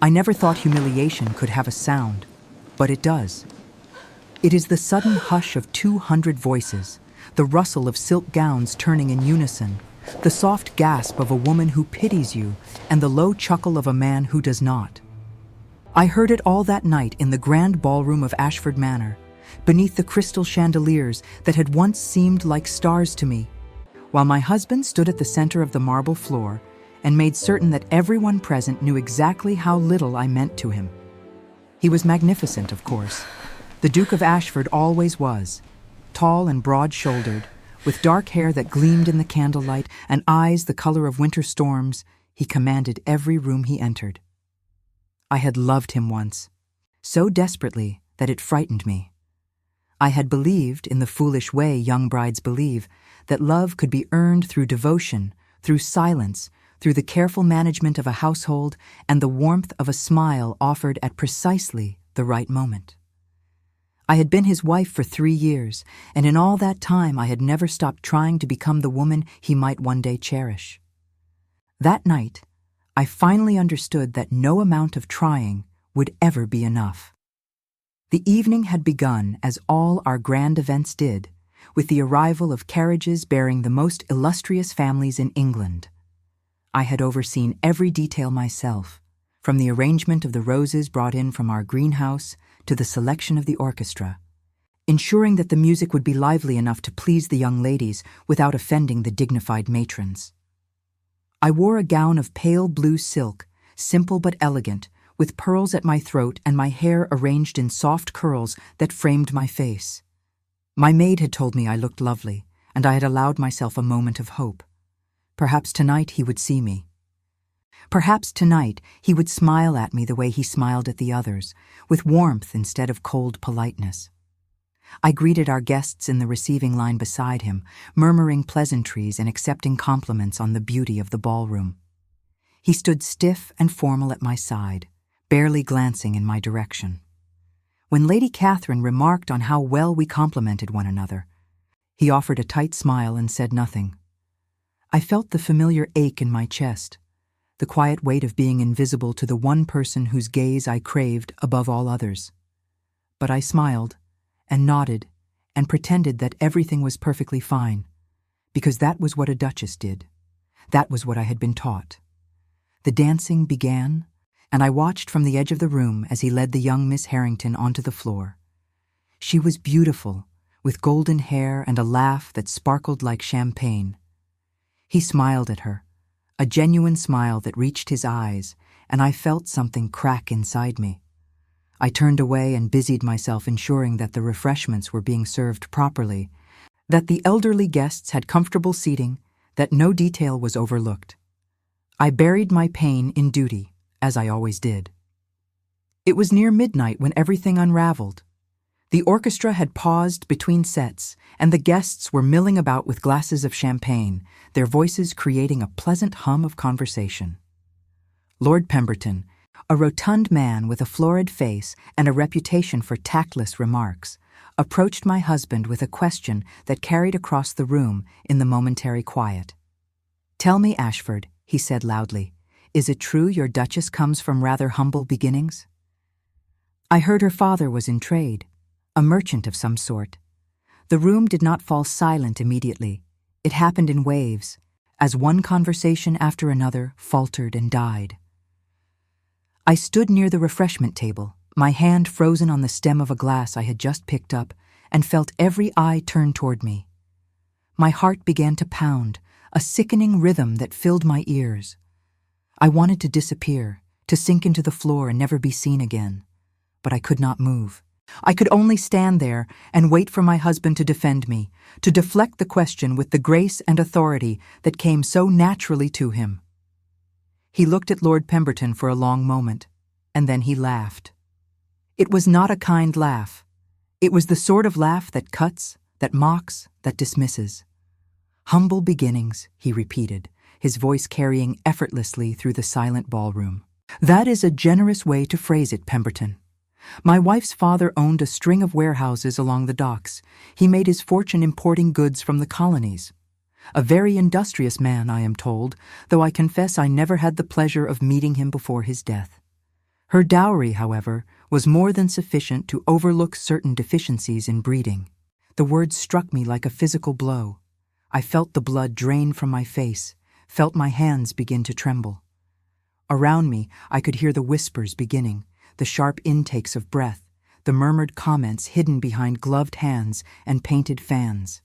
I never thought humiliation could have a sound, but it does. It is the sudden hush of 200 voices, the rustle of silk gowns turning in unison, the soft gasp of a woman who pities you, and the low chuckle of a man who does not. I heard it all that night in the grand ballroom of Ashford Manor, beneath the crystal chandeliers that had once seemed like stars to me, while my husband stood at the center of the marble floor and made certain that everyone present knew exactly how little I meant to him. He was magnificent, of course. The Duke of Ashford always was, tall and broad-shouldered, with dark hair that gleamed in the candlelight and eyes the color of winter storms. He commanded every room he entered. I had loved him once, so desperately that it frightened me. I had believed, in the foolish way young brides believe, that love could be earned through devotion, through silence, through the careful management of a household and the warmth of a smile offered at precisely the right moment. I had been his wife for 3 years, and in all that time I had never stopped trying to become the woman he might one day cherish. That night, I finally understood that no amount of trying would ever be enough. The evening had begun, as all our grand events did, with the arrival of carriages bearing the most illustrious families in England. I had overseen every detail myself, from the arrangement of the roses brought in from our greenhouse to the selection of the orchestra, ensuring that the music would be lively enough to please the young ladies without offending the dignified matrons. I wore a gown of pale blue silk, simple but elegant, with pearls at my throat and my hair arranged in soft curls that framed my face. My maid had told me I looked lovely, and I had allowed myself a moment of hope. Perhaps tonight he would see me. Perhaps tonight he would smile at me the way he smiled at the others, with warmth instead of cold politeness. I greeted our guests in the receiving line beside him, murmuring pleasantries and accepting compliments on the beauty of the ballroom. He stood stiff and formal at my side, barely glancing in my direction. When Lady Catherine remarked on how well we complimented one another, he offered a tight smile and said nothing. I felt the familiar ache in my chest, the quiet weight of being invisible to the one person whose gaze I craved above all others. But I smiled and nodded and pretended that everything was perfectly fine, because that was what a duchess did. That was what I had been taught. The dancing began, and I watched from the edge of the room as he led the young Miss Harrington onto the floor. She was beautiful, with golden hair and a laugh that sparkled like champagne. He smiled at her, a genuine smile that reached his eyes, and I felt something crack inside me. I turned away and busied myself ensuring that the refreshments were being served properly, that the elderly guests had comfortable seating, that no detail was overlooked. I buried my pain in duty, as I always did. It was near midnight when everything unraveled. The orchestra had paused between sets, and the guests were milling about with glasses of champagne, their voices creating a pleasant hum of conversation. Lord Pemberton, a rotund man with a florid face and a reputation for tactless remarks, approached my husband with a question that carried across the room in the momentary quiet. "Tell me, Ashford," he said loudly, "is it true your duchess comes from rather humble beginnings?" I heard her father was in trade, a merchant of some sort. The room did not fall silent immediately. It happened in waves, as one conversation after another faltered and died. I stood near the refreshment table, my hand frozen on the stem of a glass I had just picked up, and felt every eye turn toward me. My heart began to pound, a sickening rhythm that filled my ears. I wanted to disappear, to sink into the floor and never be seen again, but I could not move. I could only stand there and wait for my husband to defend me, to deflect the question with the grace and authority that came so naturally to him. He looked at Lord Pemberton for a long moment, and then he laughed. It was not a kind laugh. It was the sort of laugh that cuts, that mocks, that dismisses. "Humble beginnings," he repeated, his voice carrying effortlessly through the silent ballroom. "That is a generous way to phrase it, Pemberton. My wife's father owned a string of warehouses along the docks. He made his fortune importing goods from the colonies. A very industrious man, I am told, though I confess I never had the pleasure of meeting him before his death. Her dowry, however, was more than sufficient to overlook certain deficiencies in breeding. The words struck me like a physical blow. I felt the blood drain from my face, felt my hands begin to tremble. Around me, I could hear the whispers beginning, the sharp intakes of breath, the murmured comments hidden behind gloved hands and painted fans.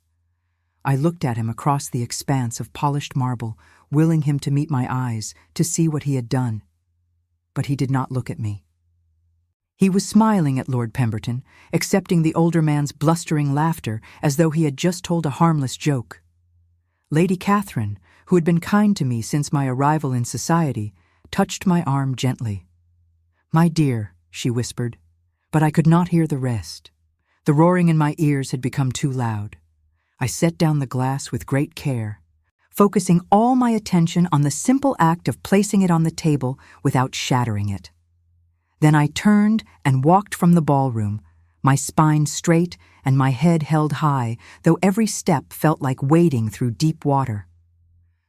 I looked at him across the expanse of polished marble, willing him to meet my eyes, to see what he had done. But he did not look at me. He was smiling at Lord Pemberton, accepting the older man's blustering laughter as though he had just told a harmless joke. Lady Catherine, who had been kind to me since my arrival in society, touched my arm gently. "My dear," she whispered, but I could not hear the rest. The roaring in my ears had become too loud. I set down the glass with great care, focusing all my attention on the simple act of placing it on the table without shattering it. Then I turned and walked from the ballroom, my spine straight and my head held high, though every step felt like wading through deep water.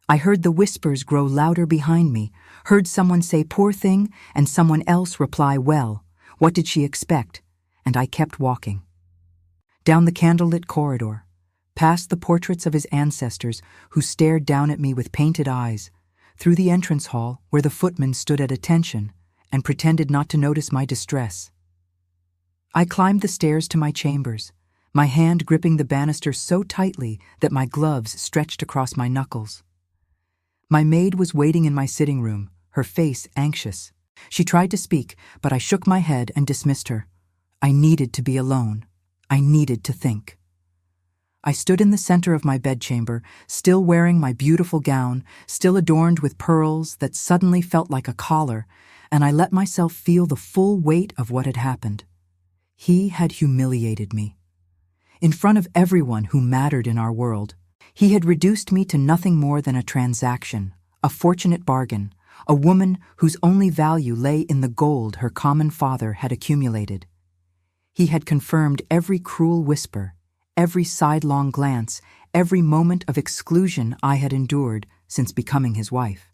I heard the whispers grow louder behind me, heard someone say "poor thing" and someone else reply "well, what did she expect?" and I kept walking. Down the candlelit corridor, past the portraits of his ancestors who stared down at me with painted eyes, through the entrance hall where the footman stood at attention and pretended not to notice my distress. I climbed the stairs to my chambers, my hand gripping the banister so tightly that my gloves stretched across my knuckles. My maid was waiting in my sitting room, her face anxious. She tried to speak, but I shook my head and dismissed her. I needed to be alone. I needed to think. I stood in the center of my bedchamber, still wearing my beautiful gown, still adorned with pearls that suddenly felt like a collar, and I let myself feel the full weight of what had happened. He had humiliated me. In front of everyone who mattered in our world, he had reduced me to nothing more than a transaction, a fortunate bargain, a woman whose only value lay in the gold her common father had accumulated. He had confirmed every cruel whisper, every sidelong glance, every moment of exclusion I had endured since becoming his wife.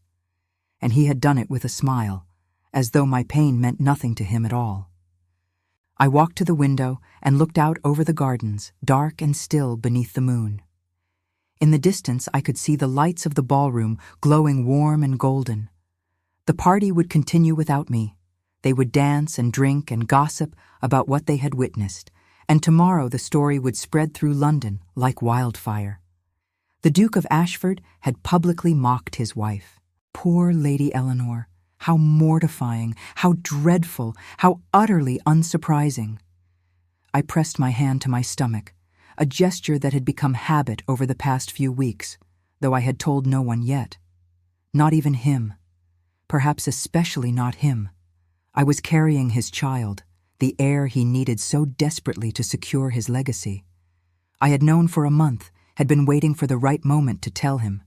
And he had done it with a smile, as though my pain meant nothing to him at all. I walked to the window and looked out over the gardens, dark and still beneath the moon. In the distance I could see the lights of the ballroom glowing warm and golden. The party would continue without me. They would dance and drink and gossip about what they had witnessed, and tomorrow the story would spread through London like wildfire. The Duke of Ashford had publicly mocked his wife. Poor Lady Eleanor, how mortifying, how dreadful, how utterly unsurprising. I pressed my hand to my stomach, a gesture that had become habit over the past few weeks, though I had told no one yet. Not even him. Perhaps especially not him. I was carrying his child, the heir he needed so desperately to secure his legacy. I had known for a month, had been waiting for the right moment to tell him,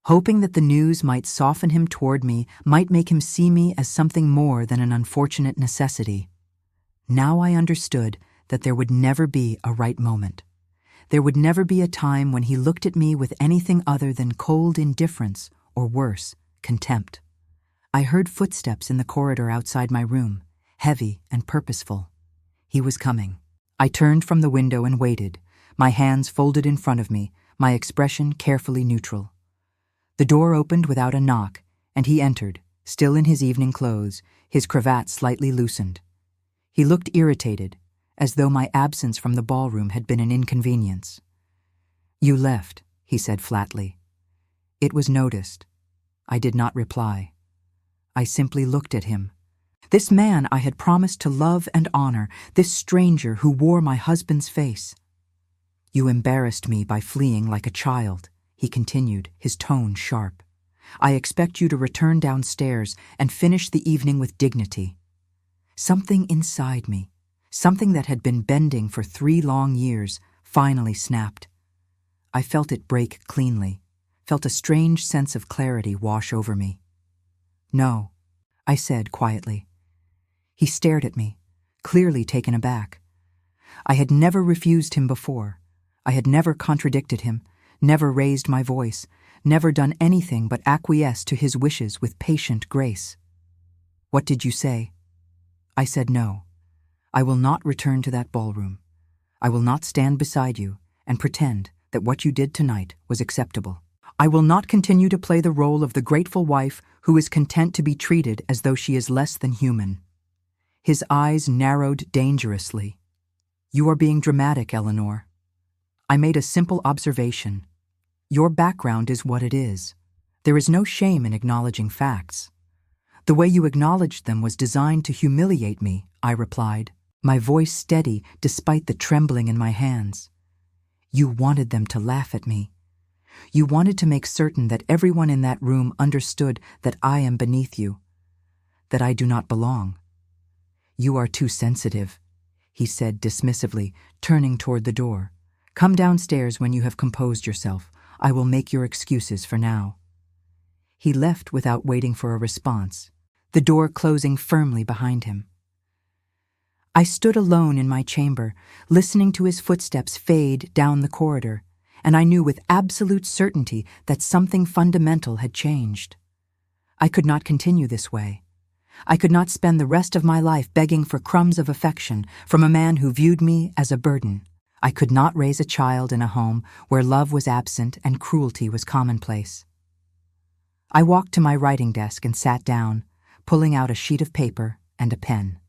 hoping that the news might soften him toward me, might make him see me as something more than an unfortunate necessity. Now I understood that there would never be a right moment. There would never be a time when he looked at me with anything other than cold indifference, or worse, contempt. I heard footsteps in the corridor outside my room, heavy and purposeful. He was coming. I turned from the window and waited, my hands folded in front of me, my expression carefully neutral. The door opened without a knock, and he entered, still in his evening clothes, his cravat slightly loosened. He looked irritated, as though my absence from the ballroom had been an inconvenience. "You left," he said flatly. It was noticed. I did not reply. I simply looked at him. This man I had promised to love and honor, this stranger who wore my husband's face. "You embarrassed me by fleeing like a child," he continued, his tone sharp. "I expect you to return downstairs and finish the evening with dignity." Something inside me, something that had been bending for 3 long years, finally snapped. I felt it break cleanly, felt a strange sense of clarity wash over me. "No," I said quietly. He stared at me, clearly taken aback. I had never refused him before. I had never contradicted him, never raised my voice, never done anything but acquiesce to his wishes with patient grace. "What did you say?" I said no. I will not return to that ballroom. I will not stand beside you and pretend that what you did tonight was acceptable. I will not continue to play the role of the grateful wife who is content to be treated as though she is less than human. His eyes narrowed dangerously. You are being dramatic, Eleanor. I made a simple observation. Your background is what it is. There is no shame in acknowledging facts. The way you acknowledged them was designed to humiliate me, I replied, my voice steady despite the trembling in my hands. You wanted them to laugh at me. You wanted to make certain that everyone in that room understood that I am beneath you, that I do not belong. You are too sensitive, he said dismissively, turning toward the door. Come downstairs when you have composed yourself. I will make your excuses for now. He left without waiting for a response, the door closing firmly behind him. I stood alone in my chamber, listening to his footsteps fade down the corridor, and I knew with absolute certainty that something fundamental had changed. I could not continue this way. I could not spend the rest of my life begging for crumbs of affection from a man who viewed me as a burden. I could not raise a child in a home where love was absent and cruelty was commonplace. I walked to my writing desk and sat down, pulling out a sheet of paper and a pen.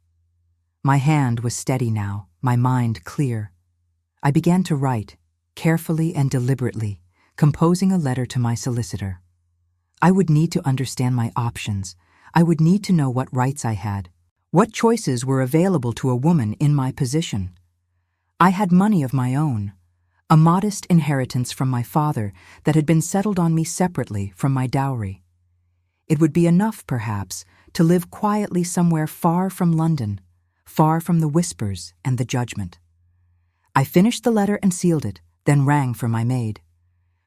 My hand was steady now, my mind clear. I began to write, carefully and deliberately, composing a letter to my solicitor. I would need to understand my options. I would need to know what rights I had, what choices were available to a woman in my position. I had money of my own, a modest inheritance from my father that had been settled on me separately from my dowry. It would be enough, perhaps, to live quietly somewhere far from London, far from the whispers and the judgment. I finished the letter and sealed it, then rang for my maid.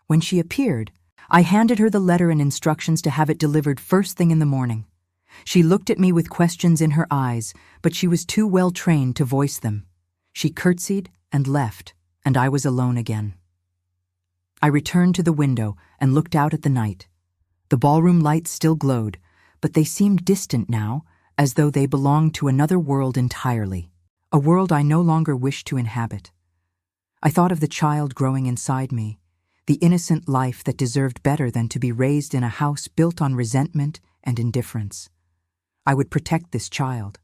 When she appeared, I handed her the letter and instructions to have it delivered first thing in the morning. She looked at me with questions in her eyes, but she was too well trained to voice them. She curtsied and left, and I was alone again. I returned to the window and looked out at the night. The ballroom lights still glowed, but they seemed distant now, as though they belonged to another world entirely, a world I no longer wished to inhabit. I thought of the child growing inside me, the innocent life that deserved better than to be raised in a house built on resentment and indifference. I would protect this child.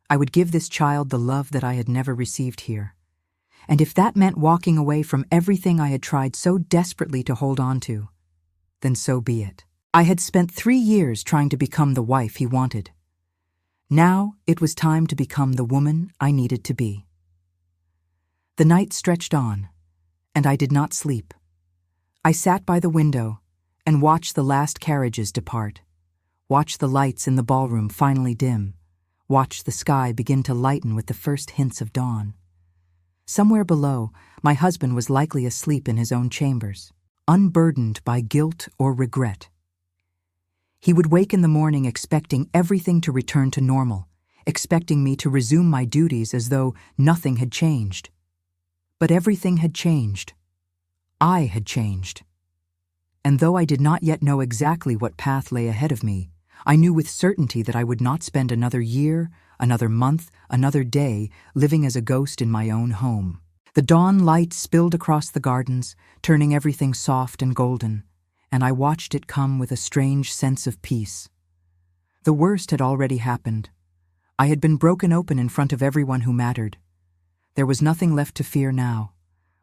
I would give this child the love that I had never received here. And if that meant walking away from everything I had tried so desperately to hold on to, then so be it. I had spent 3 years trying to become the wife he wanted. Now it was time to become the woman I needed to be. The night stretched on, and I did not sleep. I sat by the window and watched the last carriages depart, watched the lights in the ballroom finally dim, watched the sky begin to lighten with the first hints of dawn. Somewhere below, my husband was likely asleep in his own chambers, unburdened by guilt or regret. He would wake in the morning expecting everything to return to normal, expecting me to resume my duties as though nothing had changed. But everything had changed. I had changed. And though I did not yet know exactly what path lay ahead of me, I knew with certainty that I would not spend another year, another month, another day living as a ghost in my own home. The dawn light spilled across the gardens, turning everything soft and golden, and I watched it come with a strange sense of peace. The worst had already happened. I had been broken open in front of everyone who mattered. There was nothing left to fear now,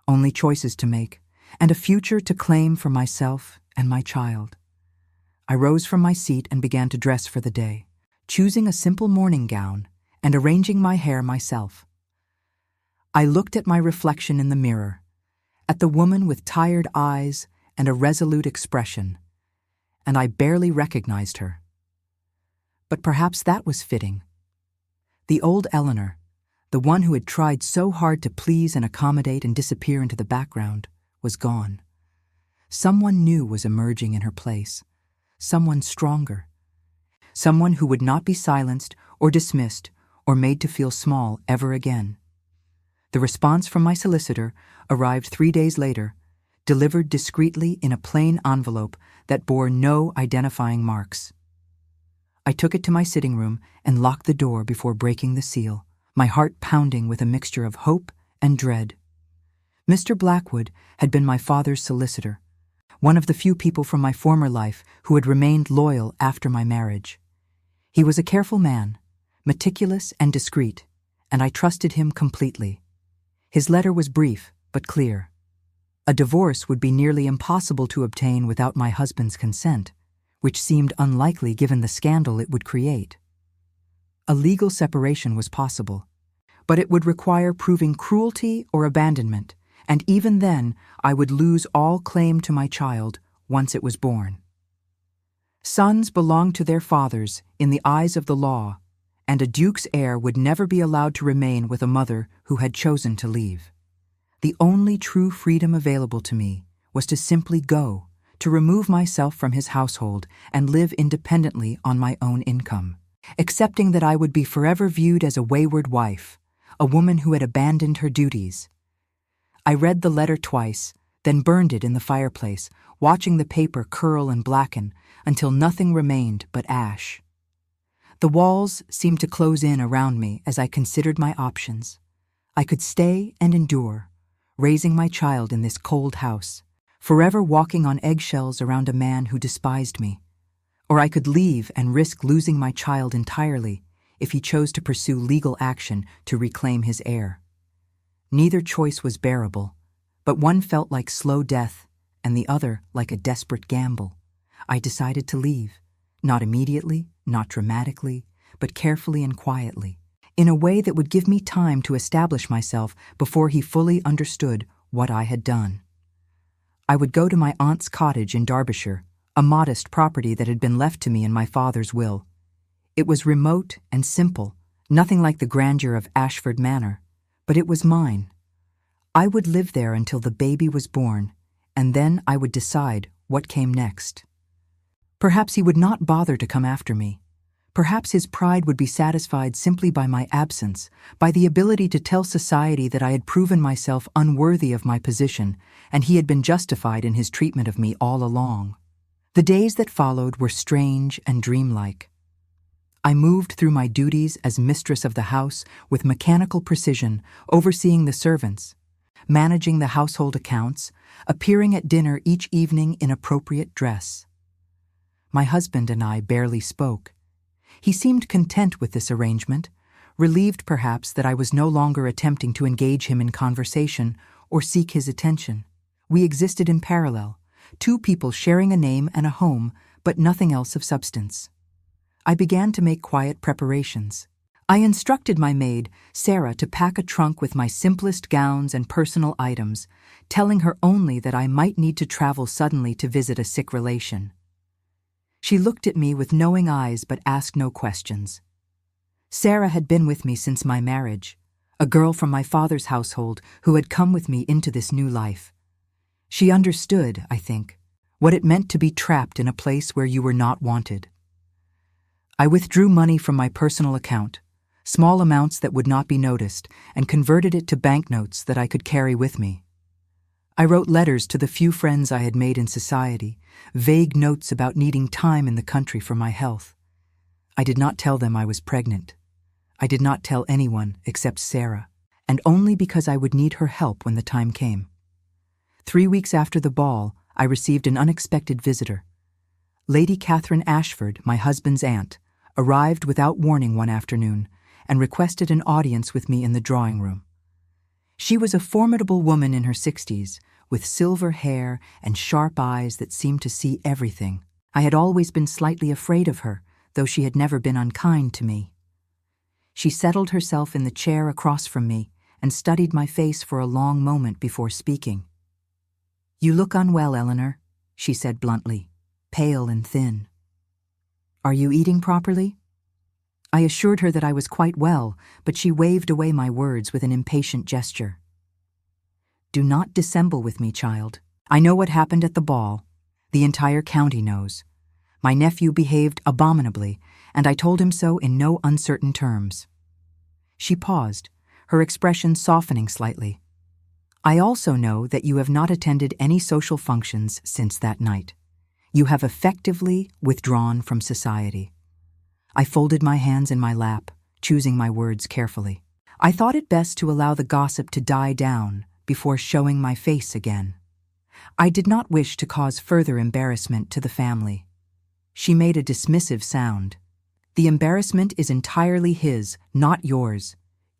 only choices to make, and a future to claim for myself and my child. I rose from my seat and began to dress for the day, choosing a simple morning gown and arranging my hair myself. I looked at my reflection in the mirror, at the woman with tired eyes and a resolute expression, and I barely recognized her. But perhaps that was fitting. The old Eleanor, the one who had tried so hard to please and accommodate and disappear into the background, was gone. Someone new was emerging in her place, someone stronger, someone who would not be silenced or dismissed or made to feel small ever again. The response from my solicitor arrived 3 days later, delivered discreetly in a plain envelope that bore no identifying marks. I took it to my sitting room and locked the door before breaking the seal, my heart pounding with a mixture of hope and dread. Mr. Blackwood had been my father's solicitor, one of the few people from my former life who had remained loyal after my marriage. He was a careful man, meticulous and discreet, and I trusted him completely. His letter was brief but clear. A divorce would be nearly impossible to obtain without my husband's consent, which seemed unlikely given the scandal it would create. A legal separation was possible, but it would require proving cruelty or abandonment, and even then I would lose all claim to my child once it was born. Sons belonged to their fathers in the eyes of the law, and a duke's heir would never be allowed to remain with a mother who had chosen to leave. The only true freedom available to me was to simply go, to remove myself from his household and live independently on my own income, accepting that I would be forever viewed as a wayward wife, a woman who had abandoned her duties. I read the letter twice, then burned it in the fireplace, watching the paper curl and blacken until nothing remained but ash. The walls seemed to close in around me as I considered my options. I could stay and endure, raising my child in this cold house, forever walking on eggshells around a man who despised me. Or I could leave and risk losing my child entirely if he chose to pursue legal action to reclaim his heir. Neither choice was bearable, but one felt like slow death and the other like a desperate gamble. I decided to leave, not immediately, not dramatically, but carefully and quietly, in a way that would give me time to establish myself before he fully understood what I had done. I would go to my aunt's cottage in Derbyshire, a modest property that had been left to me in my father's will. It was remote and simple, nothing like the grandeur of Ashford Manor, but it was mine. I would live there until the baby was born, and then I would decide what came next. Perhaps he would not bother to come after me. Perhaps his pride would be satisfied simply by my absence, by the ability to tell society that I had proven myself unworthy of my position, and he had been justified in his treatment of me all along. The days that followed were strange and dreamlike. I moved through my duties as mistress of the house with mechanical precision, overseeing the servants, managing the household accounts, appearing at dinner each evening in appropriate dress. My husband and I barely spoke. He seemed content with this arrangement, relieved perhaps that I was no longer attempting to engage him in conversation or seek his attention. We existed in parallel, two people sharing a name and a home, but nothing else of substance. I began to make quiet preparations. I instructed my maid, Sarah, to pack a trunk with my simplest gowns and personal items, telling her only that I might need to travel suddenly to visit a sick relation. She looked at me with knowing eyes but asked no questions. Sarah had been with me since my marriage, a girl from my father's household who had come with me into this new life. She understood, I think, what it meant to be trapped in a place where you were not wanted. I withdrew money from my personal account, small amounts that would not be noticed, and converted it to banknotes that I could carry with me. I wrote letters to the few friends I had made in society, vague notes about needing time in the country for my health. I did not tell them I was pregnant. I did not tell anyone except Sarah, and only because I would need her help when the time came. 3 weeks after the ball, I received an unexpected visitor. Lady Catherine Ashford, my husband's aunt, arrived without warning one afternoon and requested an audience with me in the drawing room. She was a formidable woman in her 60s, with silver hair and sharp eyes that seemed to see everything. I had always been slightly afraid of her, though she had never been unkind to me. She settled herself in the chair across from me and studied my face for a long moment before speaking. "You look unwell, Eleanor," she said bluntly, pale and thin. "Are you eating properly?" I assured her that I was quite well, but she waved away my words with an impatient gesture. "Do not dissemble with me, child. I know what happened at the ball. The entire county knows. My nephew behaved abominably, and I told him so in no uncertain terms." She paused, her expression softening slightly. "I also know that you have not attended any social functions since that night. You have effectively withdrawn from society. I folded my hands in my lap, choosing my words carefully. I thought it best to allow the gossip to die down before showing my face again. I did not wish to cause further embarrassment to the family. She made a dismissive sound. The embarrassment is entirely his, not yours.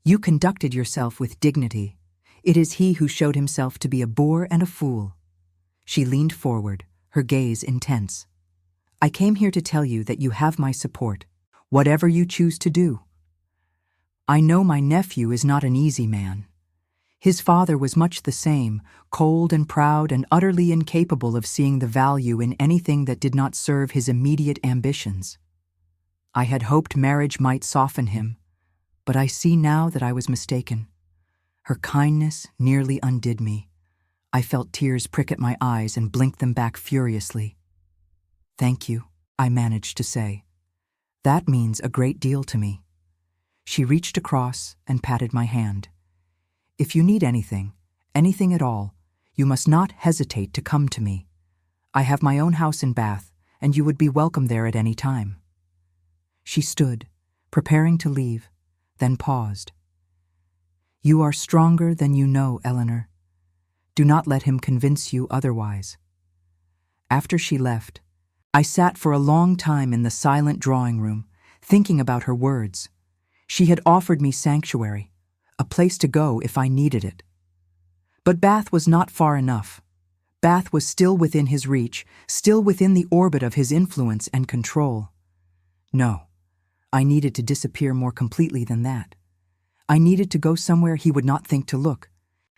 You conducted yourself with dignity. It is he who showed himself to be a boor and a fool. She leaned forward, her gaze intense. I came here to tell you that you have my support, whatever you choose to do. I know my nephew is not an easy man. His father was much the same, cold and proud and utterly incapable of seeing the value in anything that did not serve his immediate ambitions. I had hoped marriage might soften him, but I see now that I was mistaken. Her kindness nearly undid me. I felt tears prick at my eyes and blinked them back furiously. "Thank you," I managed to say. "That means a great deal to me." She reached across and patted my hand. "If you need anything at all, you must not hesitate to come to me. I have my own house in Bath, and you would be welcome there at any time." She stood, preparing to leave, then paused. "You are stronger than you know, Eleanor. Do not let him convince you otherwise." After she left, I sat for a long time in the silent drawing room, thinking about her words. She had offered me sanctuary, a place to go if I needed it. But Bath was not far enough. Bath was still within his reach, still within the orbit of his influence and control. No, I needed to disappear more completely than that. I needed to go somewhere he would not think to look,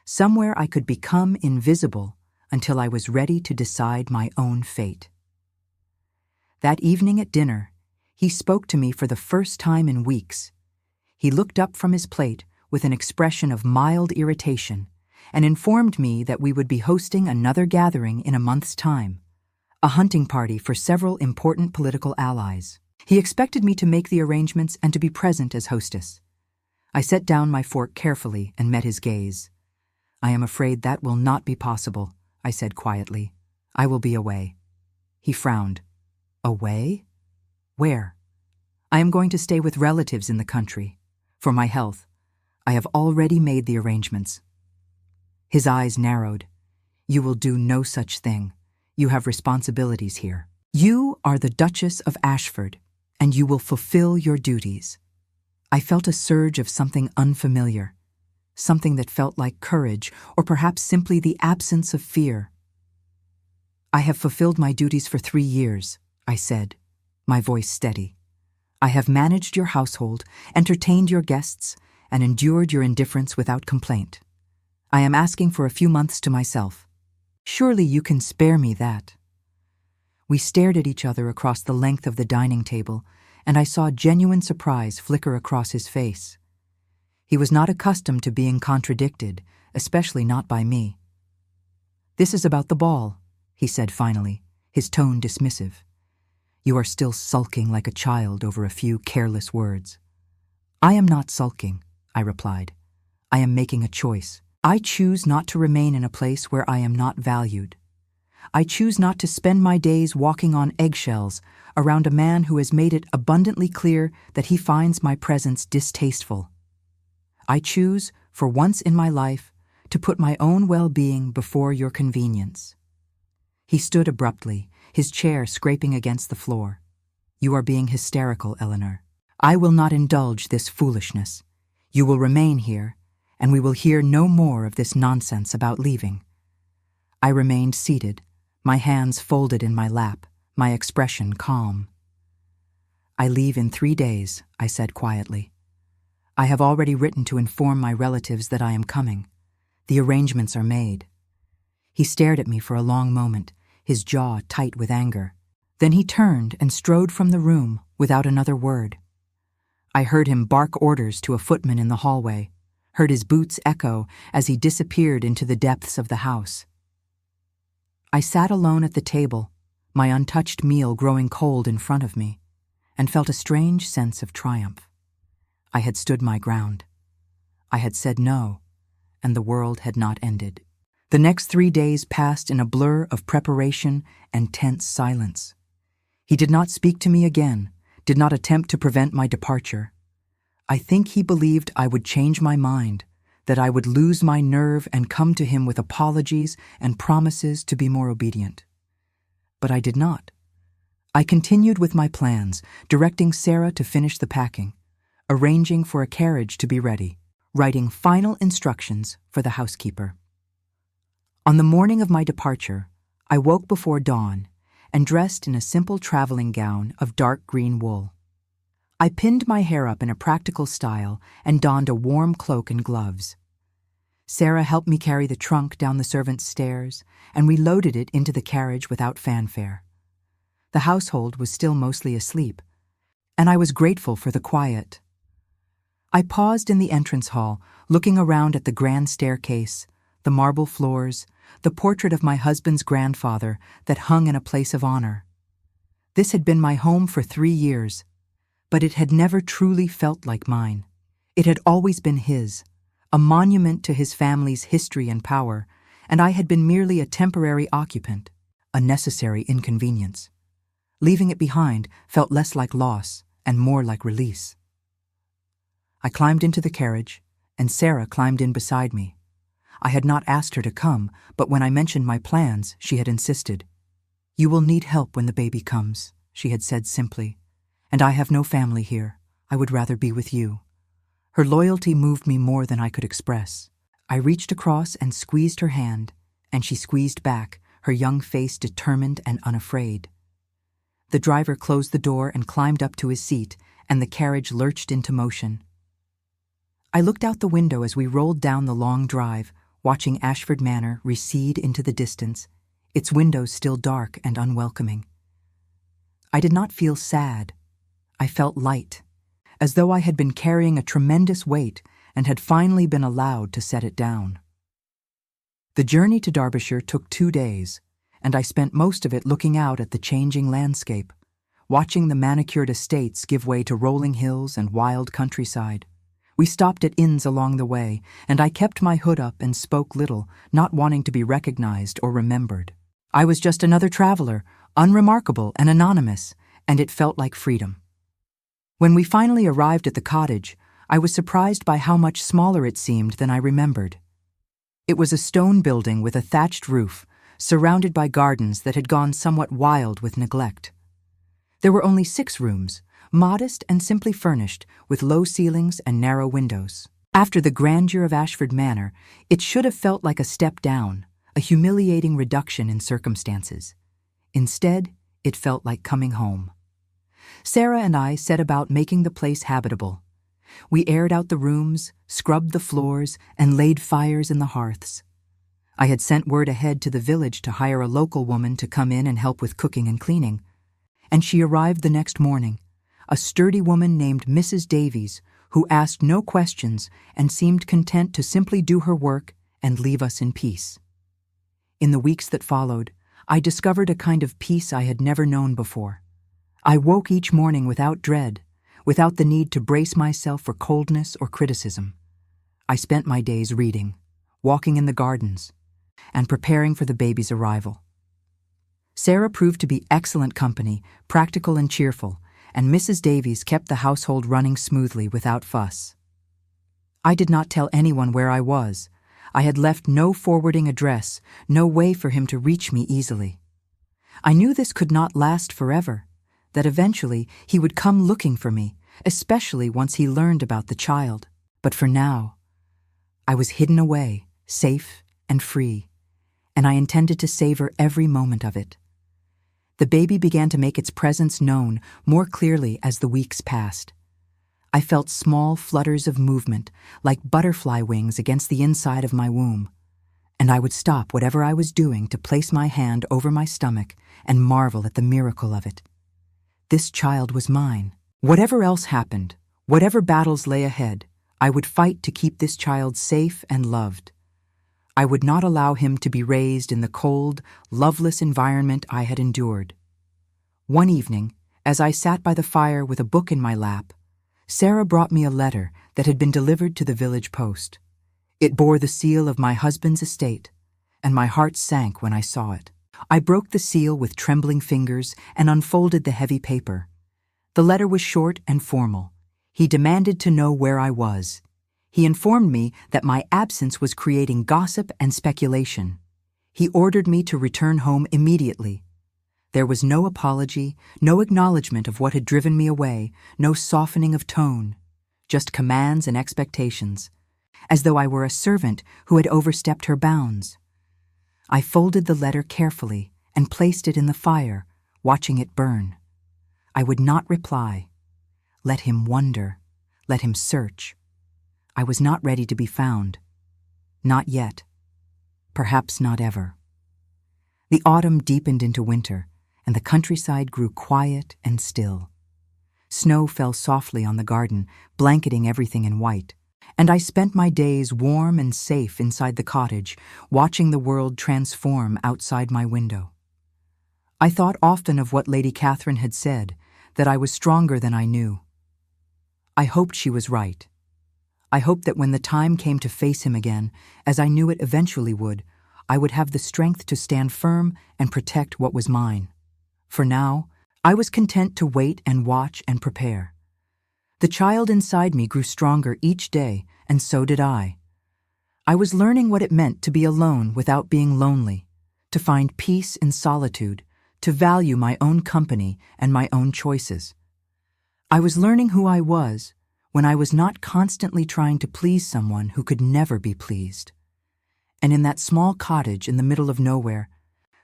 somewhere I could become invisible until I was ready to decide my own fate. That evening at dinner, he spoke to me for the first time in weeks. He looked up from his plate with an expression of mild irritation and informed me that we would be hosting another gathering in a month's time, a hunting party for several important political allies. He expected me to make the arrangements and to be present as hostess. I set down my fork carefully and met his gaze. "I am afraid that will not be possible," I said quietly. "I will be away." He frowned. "Away? Where?" "I am going to stay with relatives in the country. For my health. I have already made the arrangements." His eyes narrowed. "You will do no such thing. You have responsibilities here. You are the Duchess of Ashford, and you will fulfill your duties." I felt a surge of something unfamiliar, something that felt like courage, or perhaps simply the absence of fear. "I have fulfilled my duties for 3 years, I said, my voice steady. "I have managed your household, entertained your guests, and endured your indifference without complaint. I am asking for a few months to myself. Surely you can spare me that." We stared at each other across the length of the dining table, and I saw genuine surprise flicker across his face. He was not accustomed to being contradicted, especially not by me. "This is about the ball," he said finally, his tone dismissive. "You are still sulking like a child over a few careless words." "I am not sulking," I replied. "I am making a choice. I choose not to remain in a place where I am not valued. I choose not to spend my days walking on eggshells around a man who has made it abundantly clear that he finds my presence distasteful. I choose, for once in my life, to put my own well-being before your convenience." He stood abruptly, his chair scraping against the floor. "You are being hysterical, Eleanor. I will not indulge this foolishness. You will remain here, and we will hear no more of this nonsense about leaving." I remained seated, my hands folded in my lap, my expression calm. "I leave in 3 days," I said quietly. "I have already written to inform my relatives that I am coming. The arrangements are made." He stared at me for a long moment, his jaw tight with anger. Then he turned and strode from the room without another word. I heard him bark orders to a footman in the hallway, heard his boots echo as he disappeared into the depths of the house. I sat alone at the table, my untouched meal growing cold in front of me, and felt a strange sense of triumph. I had stood my ground. I had said no, and the world had not ended. The next 3 days passed in a blur of preparation and tense silence. He did not speak to me again, did not attempt to prevent my departure. I think he believed I would change my mind, that I would lose my nerve and come to him with apologies and promises to be more obedient. But I did not. I continued with my plans, directing Sarah to finish the packing, arranging for a carriage to be ready, writing final instructions for the housekeeper. On the morning of my departure, I woke before dawn and dressed in a simple traveling gown of dark green wool. I pinned my hair up in a practical style and donned a warm cloak and gloves. Sarah helped me carry the trunk down the servants' stairs, and we loaded it into the carriage without fanfare. The household was still mostly asleep, and I was grateful for the quiet. I paused in the entrance hall, looking around at the grand staircase, the marble floors, the portrait of my husband's grandfather that hung in a place of honor. This had been my home for 3 years, but it had never truly felt like mine. It had always been his, a monument to his family's history and power, and I had been merely a temporary occupant, a necessary inconvenience. Leaving it behind felt less like loss and more like release. I climbed into the carriage, and Sarah climbed in beside me. I had not asked her to come, but when I mentioned my plans, she had insisted. "You will need help when the baby comes," she had said simply, "and I have no family here. I would rather be with you." Her loyalty moved me more than I could express. I reached across and squeezed her hand, and she squeezed back, her young face determined and unafraid. The driver closed the door and climbed up to his seat, and the carriage lurched into motion. I looked out the window as we rolled down the long drive, watching Ashford Manor recede into the distance, its windows still dark and unwelcoming. I did not feel sad. I felt light, as though I had been carrying a tremendous weight and had finally been allowed to set it down. The journey to Derbyshire took 2 days, and I spent most of it looking out at the changing landscape, watching the manicured estates give way to rolling hills and wild countryside. We stopped at inns along the way, and I kept my hood up and spoke little, not wanting to be recognized or remembered. I was just another traveler, unremarkable and anonymous, and it felt like freedom. When we finally arrived at the cottage, I was surprised by how much smaller it seemed than I remembered. It was a stone building with a thatched roof, surrounded by gardens that had gone somewhat wild with neglect. There were only 6 rooms, modest and simply furnished, with low ceilings and narrow windows. After the grandeur of Ashford Manor, it should have felt like a step down, a humiliating reduction in circumstances. Instead, it felt like coming home. Sarah and I set about making the place habitable. We aired out the rooms, scrubbed the floors, and laid fires in the hearths. I had sent word ahead to the village to hire a local woman to come in and help with cooking and cleaning, and she arrived the next morning, a sturdy woman named Mrs. Davies, who asked no questions and seemed content to simply do her work and leave us in peace. In the weeks that followed, I discovered a kind of peace I had never known before. I woke each morning without dread, without the need to brace myself for coldness or criticism. I spent my days reading, walking in the gardens, and preparing for the baby's arrival. Sarah proved to be excellent company, practical and cheerful, and Mrs. Davies kept the household running smoothly without fuss. I did not tell anyone where I was. I had left no forwarding address, no way for him to reach me easily. I knew this could not last forever, that eventually he would come looking for me, especially once he learned about the child. But for now, I was hidden away, safe and free, and I intended to savor every moment of it. The baby began to make its presence known more clearly as the weeks passed. I felt small flutters of movement, like butterfly wings against the inside of my womb, and I would stop whatever I was doing to place my hand over my stomach and marvel at the miracle of it. This child was mine. Whatever else happened, whatever battles lay ahead, I would fight to keep this child safe and loved. I would not allow him to be raised in the cold, loveless environment I had endured. One evening, as I sat by the fire with a book in my lap, Sarah brought me a letter that had been delivered to the village post. It bore the seal of my husband's estate, and my heart sank when I saw it. I broke the seal with trembling fingers and unfolded the heavy paper. The letter was short and formal. He demanded to know where I was. He informed me that my absence was creating gossip and speculation. He ordered me to return home immediately. There was no apology, no acknowledgement of what had driven me away, no softening of tone, just commands and expectations, as though I were a servant who had overstepped her bounds. I folded the letter carefully and placed it in the fire, watching it burn. I would not reply. Let him wonder. Let him search. I was not ready to be found. Not yet. Perhaps not ever. The autumn deepened into winter, and the countryside grew quiet and still. Snow fell softly on the garden, blanketing everything in white, and I spent my days warm and safe inside the cottage, watching the world transform outside my window. I thought often of what Lady Catherine had said, that I was stronger than I knew. I hoped she was right. I hoped that when the time came to face him again, as I knew it eventually would, I would have the strength to stand firm and protect what was mine. For now, I was content to wait and watch and prepare. The child inside me grew stronger each day, and so did I. I was learning what it meant to be alone without being lonely, to find peace in solitude, to value my own company and my own choices. I was learning who I was when I was not constantly trying to please someone who could never be pleased. And in that small cottage in the middle of nowhere,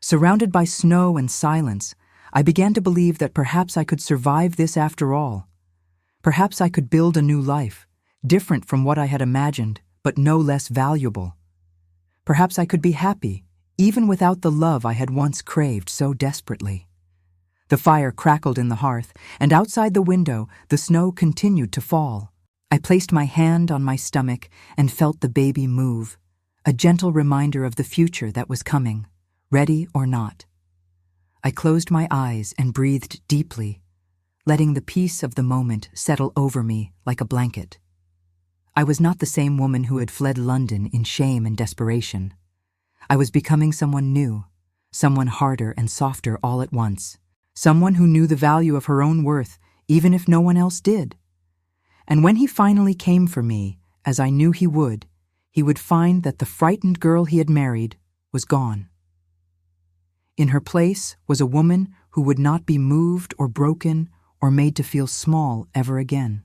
surrounded by snow and silence, I began to believe that perhaps I could survive this after all. Perhaps I could build a new life, different from what I had imagined, but no less valuable. Perhaps I could be happy, even without the love I had once craved so desperately. The fire crackled in the hearth, and outside the window the snow continued to fall. I placed my hand on my stomach and felt the baby move, a gentle reminder of the future that was coming, ready or not. I closed my eyes and breathed deeply, letting the peace of the moment settle over me like a blanket. I was not the same woman who had fled London in shame and desperation. I was becoming someone new, someone harder and softer all at once, someone who knew the value of her own worth, even if no one else did. And when he finally came for me, as I knew he would find that the frightened girl he had married was gone. In her place was a woman who would not be moved or broken or made to feel small ever again.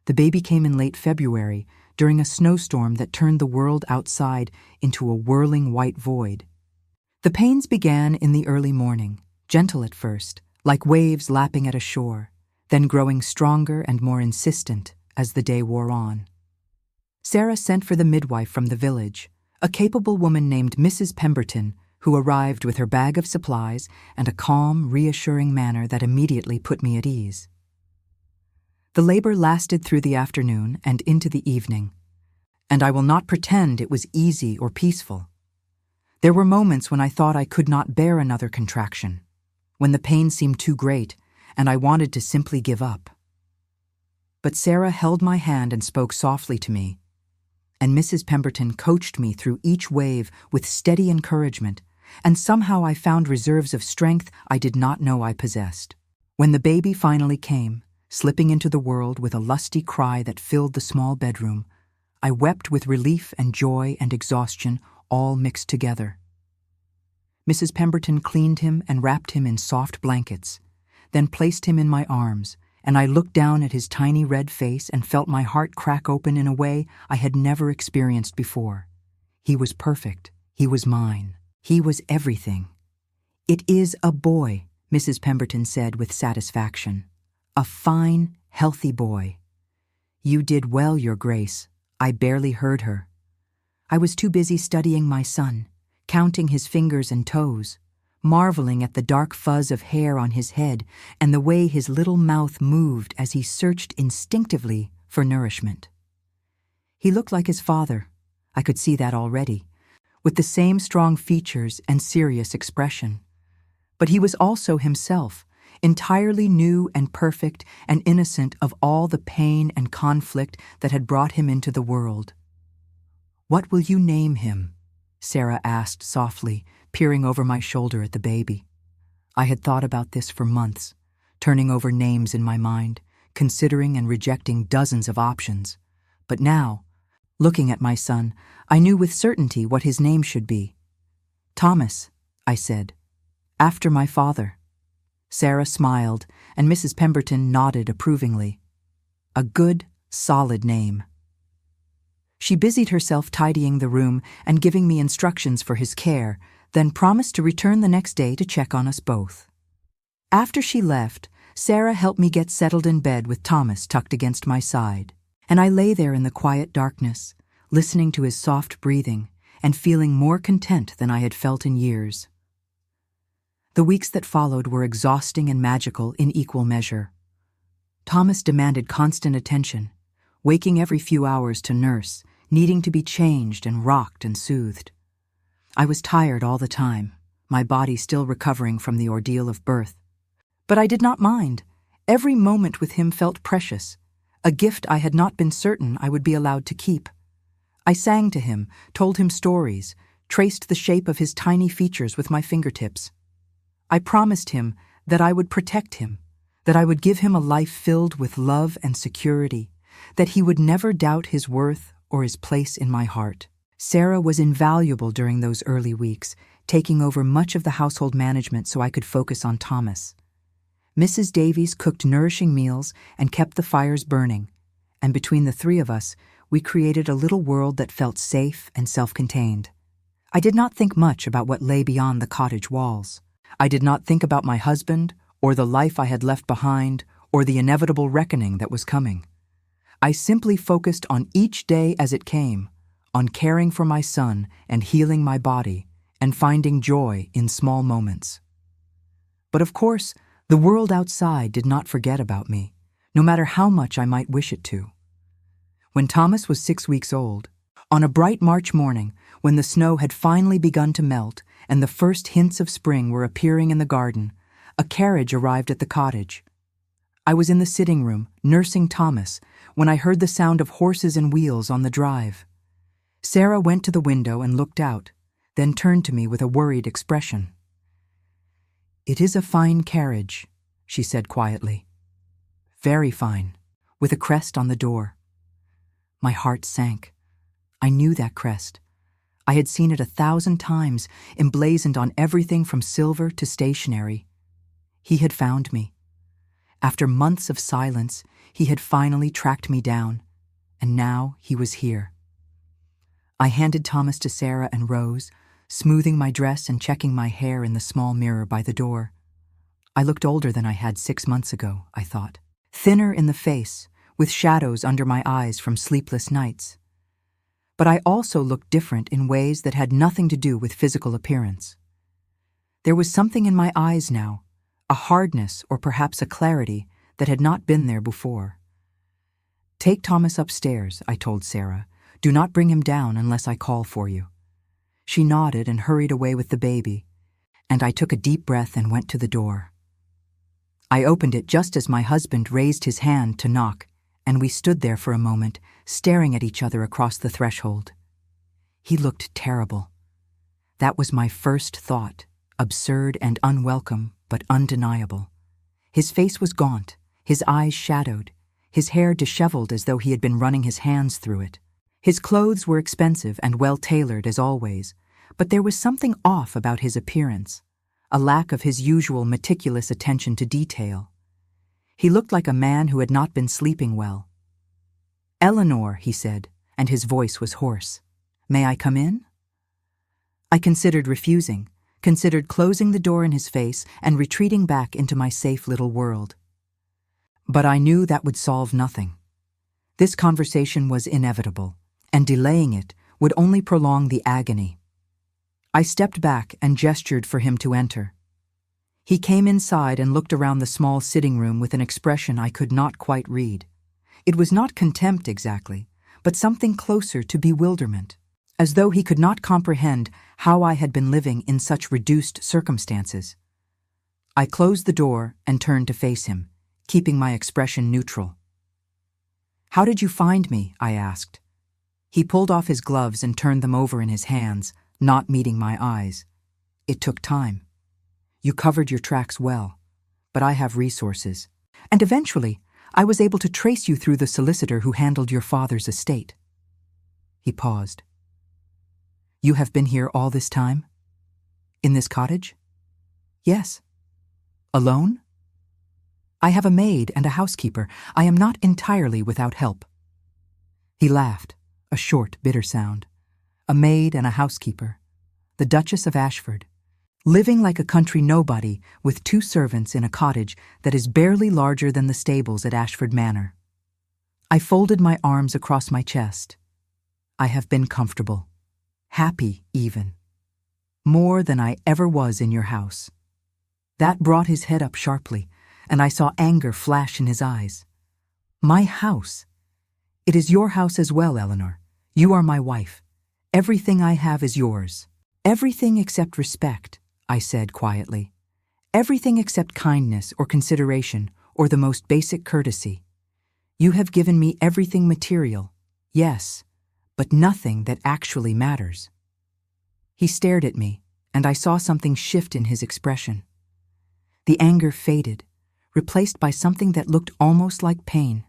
The baby came in late February, during a snowstorm that turned the world outside into a whirling white void. The pains began in the early morning, gentle at first, like waves lapping at a shore, then growing stronger and more insistent as the day wore on. Sarah sent for the midwife from the village, a capable woman named Mrs. Pemberton, who arrived with her bag of supplies and a calm, reassuring manner that immediately put me at ease. The labor lasted through the afternoon and into the evening, and I will not pretend it was easy or peaceful. There were moments when I thought I could not bear another contraction, when the pain seemed too great and I wanted to simply give up. But Sarah held my hand and spoke softly to me, and Mrs. Pemberton coached me through each wave with steady encouragement, and somehow I found reserves of strength I did not know I possessed. When the baby finally came, slipping into the world with a lusty cry that filled the small bedroom, I wept with relief and joy and exhaustion all mixed together. Mrs. Pemberton cleaned him and wrapped him in soft blankets, then placed him in my arms, and I looked down at his tiny red face and felt my heart crack open in a way I had never experienced before. He was perfect. He was mine. He was everything. "It is a boy," Mrs. Pemberton said with satisfaction. "A fine, healthy boy." "You did well, Your Grace." I barely heard her. I was too busy studying my son, counting his fingers and toes, marveling at the dark fuzz of hair on his head and the way his little mouth moved as he searched instinctively for nourishment. He looked like his father. I could see that already, with the same strong features and serious expression. But he was also himself, entirely new and perfect and innocent of all the pain and conflict that had brought him into the world. "What will you name him?" Sarah asked softly, peering over my shoulder at the baby. I had thought about this for months, turning over names in my mind, considering and rejecting dozens of options. But now, looking at my son, I knew with certainty what his name should be. Thomas, I said, after my father. Sarah smiled, and Mrs. Pemberton nodded approvingly. A good, solid name. She busied herself tidying the room and giving me instructions for his care, then promised to return the next day to check on us both. After she left, Sarah helped me get settled in bed with Thomas tucked against my side, and I lay there in the quiet darkness, listening to his soft breathing and feeling more content than I had felt in years. The weeks that followed were exhausting and magical in equal measure. Thomas demanded constant attention, waking every few hours to nurse, needing to be changed and rocked and soothed. I was tired all the time, my body still recovering from the ordeal of birth. But I did not mind. Every moment with him felt precious, a gift I had not been certain I would be allowed to keep. I sang to him, told him stories, traced the shape of his tiny features with my fingertips. I promised him that I would protect him, that I would give him a life filled with love and security, that he would never doubt his worth or his place in my heart. Sarah was invaluable during those early weeks, taking over much of the household management so I could focus on Thomas. Mrs. Davies cooked nourishing meals and kept the fires burning, and between the three of us, we created a little world that felt safe and self-contained. I did not think much about what lay beyond the cottage walls. I did not think about my husband, or the life I had left behind, or the inevitable reckoning that was coming. I simply focused on each day as it came, on caring for my son and healing my body, and finding joy in small moments. But of course, the world outside did not forget about me, no matter how much I might wish it to. When Thomas was 6 weeks old, on a bright March morning, when the snow had finally begun to melt and the first hints of spring were appearing in the garden, a carriage arrived at the cottage. I was in the sitting room, nursing Thomas, when I heard the sound of horses and wheels on the drive. Sarah went to the window and looked out, then turned to me with a worried expression. "It is a fine carriage," she said quietly. "Very fine, with a crest on the door." My heart sank. I knew that crest. I had seen it 1,000 times, emblazoned on everything from silver to stationery. He had found me. After months of silence, he had finally tracked me down, and now he was here. I handed Thomas to Sarah and rose, smoothing my dress and checking my hair in the small mirror by the door. I looked older than I had 6 months ago, I thought. Thinner in the face, with shadows under my eyes from sleepless nights. But I also looked different in ways that had nothing to do with physical appearance. There was something in my eyes now, a hardness or perhaps a clarity that had not been there before. "Take Thomas upstairs," I told Sarah. "Do not bring him down unless I call for you." She nodded and hurried away with the baby, and I took a deep breath and went to the door. I opened it just as my husband raised his hand to knock, and we stood there for a moment, staring at each other across the threshold. He looked terrible. That was my first thought, absurd and unwelcome, but undeniable. His face was gaunt, his eyes shadowed, his hair disheveled as though he had been running his hands through it. His clothes were expensive and well-tailored as always, but there was something off about his appearance, a lack of his usual meticulous attention to detail. He looked like a man who had not been sleeping well. "Eleanor," he said, and his voice was hoarse. "May I come in?" I considered refusing, considered closing the door in his face and retreating back into my safe little world. But I knew that would solve nothing. This conversation was inevitable, and delaying it would only prolong the agony. I stepped back and gestured for him to enter. He came inside and looked around the small sitting room with an expression I could not quite read. It was not contempt exactly, but something closer to bewilderment, as though he could not comprehend how I had been living in such reduced circumstances. I closed the door and turned to face him, keeping my expression neutral. "How did you find me?" I asked. He pulled off his gloves and turned them over in his hands, not meeting my eyes. "It took time. You covered your tracks well. but I have resources. And eventually, I was able to trace you through the solicitor who handled your father's estate." He paused. "You have been here all this time? In this cottage?" "Yes." "Alone?" "I have a maid and a housekeeper. I am not entirely without help." He laughed, a short, bitter sound. A maid and a housekeeper. The Duchess of Ashford. Living like a country nobody with 2 servants in a cottage that is barely larger than the stables at Ashford Manor. I folded my arms across my chest. I have been comfortable. Happy, even. More than I ever was in your house. That brought his head up sharply, and I saw anger flash in his eyes. "My house? It is your house as well, Eleanor. You are my wife. Everything I have is yours." "Everything except respect," I said quietly. "Everything except kindness or consideration or the most basic courtesy. You have given me everything material, yes, but nothing that actually matters." He stared at me, and I saw something shift in his expression. The anger faded, replaced by something that looked almost like pain.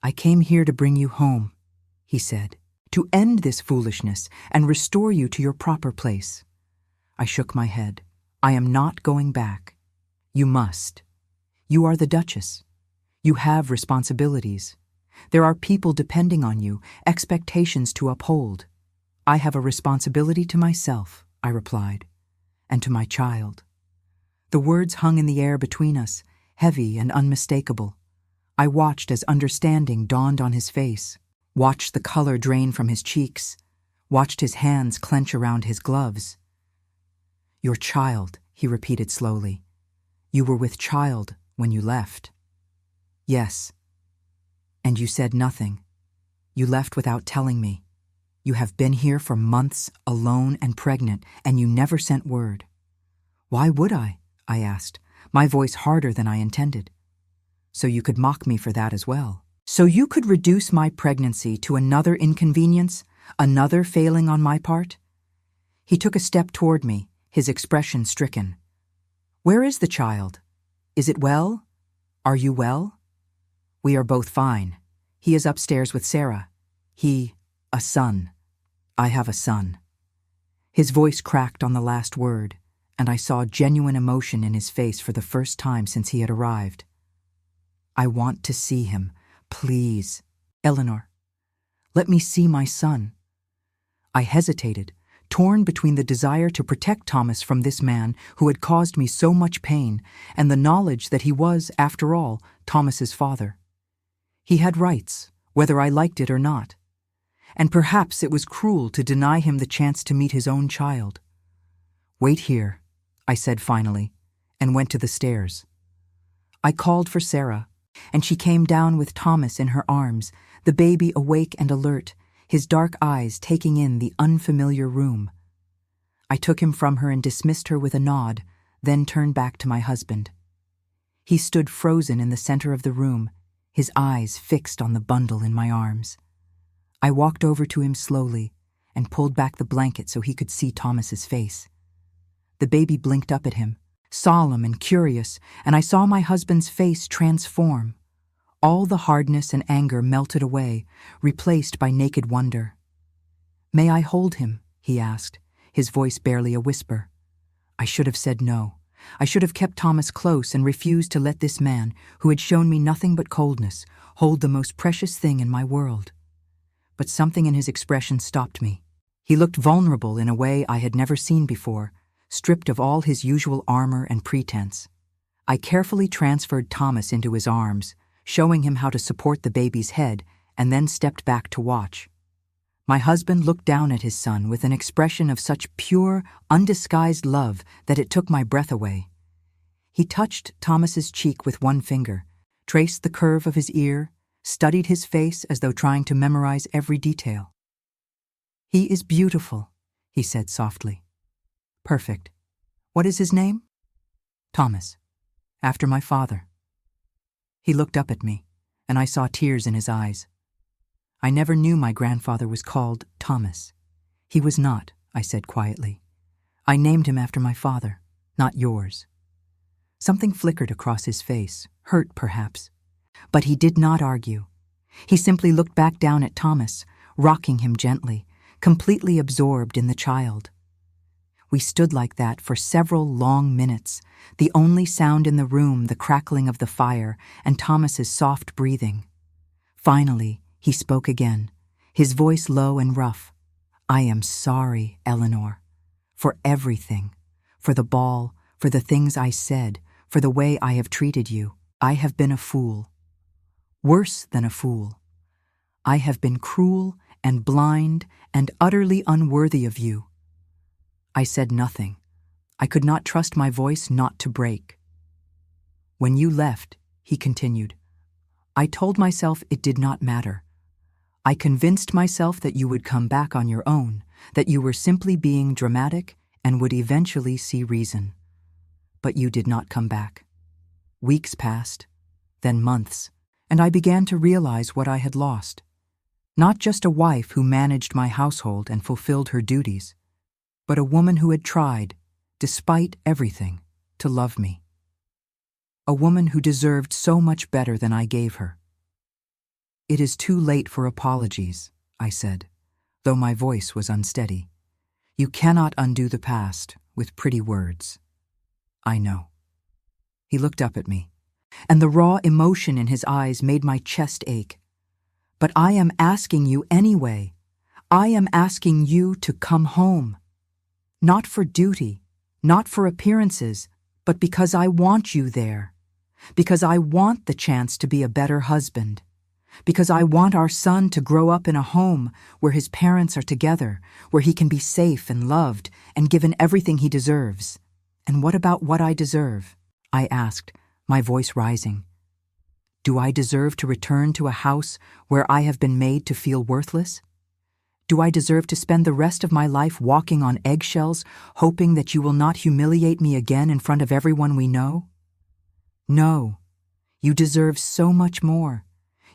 "I came here to bring you home," he said, "to end this foolishness and restore you to your proper place." I shook my head. "I am not going back. You must. You are the Duchess. You have responsibilities. There are people depending on you, expectations to uphold. I have a responsibility to myself," I replied, "and to my child." The words hung in the air between us, heavy and unmistakable. I watched as understanding dawned on his face, watched the color drain from his cheeks, watched his hands clench around his gloves. "Your child," he repeated slowly. "You were with child when you left." "Yes." "And you said nothing. You left without telling me. You have been here for months, alone and pregnant, and you never sent word." "Why would I?" I asked, my voice harder than I intended. "So you could mock me for that as well. So you could reduce my pregnancy to another inconvenience, another failing on my part?" He took a step toward me, his expression stricken. "Where is the child? Is it well? Are you well?" "We are both fine. He is upstairs with Sarah. A son. I have a son." His voice cracked on the last word, and I saw genuine emotion in his face for the first time since he had arrived. "I want to see him. Please. Eleanor, let me see my son." I hesitated, torn between the desire to protect Thomas from this man who had caused me so much pain and the knowledge that he was, after all, Thomas's father. He had rights, whether I liked it or not. And perhaps it was cruel to deny him the chance to meet his own child. "Wait here," I said finally, and went to the stairs. I called for Sarah, and she came down with Thomas in her arms, the baby awake and alert, his dark eyes taking in the unfamiliar room. I took him from her and dismissed her with a nod, then turned back to my husband. He stood frozen in the center of the room, his eyes fixed on the bundle in my arms. I walked over to him slowly and pulled back the blanket so he could see Thomas's face. The baby blinked up at him, solemn and curious, and I saw my husband's face transform. All the hardness and anger melted away, replaced by naked wonder. "May I hold him?" he asked, his voice barely a whisper. I should have said no. I should have kept Thomas close and refused to let this man, who had shown me nothing but coldness, hold the most precious thing in my world. But something in his expression stopped me. He looked vulnerable in a way I had never seen before, stripped of all his usual armor and pretense. I carefully transferred Thomas into his arms, showing him how to support the baby's head, and then stepped back to watch. My husband looked down at his son with an expression of such pure, undisguised love that it took my breath away. He touched Thomas's cheek with one finger, traced the curve of his ear, studied his face as though trying to memorize every detail. "He is beautiful," he said softly. "Perfect. What is his name?" "Thomas, after my father." He looked up at me, and I saw tears in his eyes. "I never knew my grandfather was called Thomas." "He was not," I said quietly. "I named him after my father, not yours." Something flickered across his face, hurt perhaps. But he did not argue. He simply looked back down at Thomas, rocking him gently, completely absorbed in the child. We stood like that for several long minutes, the only sound in the room the crackling of the fire and Thomas's soft breathing. Finally, he spoke again, his voice low and rough. "I am sorry, Eleanor, for everything, for the ball, for the things I said, for the way I have treated you. I have been a fool. Worse than a fool. I have been cruel and blind and utterly unworthy of you." I said nothing. I could not trust my voice not to break. "When you left," he continued, "I told myself it did not matter. I convinced myself that you would come back on your own, that you were simply being dramatic and would eventually see reason. But you did not come back. Weeks passed, then months, and I began to realize what I had lost. Not just a wife who managed my household and fulfilled her duties, but a woman who had tried, despite everything, to love me. A woman who deserved so much better than I gave her. "It is too late for apologies," I said, though my voice was unsteady. "You cannot undo the past with pretty words." "I know." He looked up at me, and the raw emotion in his eyes made my chest ache. "But I am asking you anyway. I am asking you to come home. Not for duty, not for appearances, but because I want you there. Because I want the chance to be a better husband. Because I want our son to grow up in a home where his parents are together, where he can be safe and loved and given everything he deserves." "And what about what I deserve?" I asked, my voice rising. "Do I deserve to return to a house where I have been made to feel worthless? Do I deserve to spend the rest of my life walking on eggshells, hoping that you will not humiliate me again in front of everyone we know? No, you deserve so much more.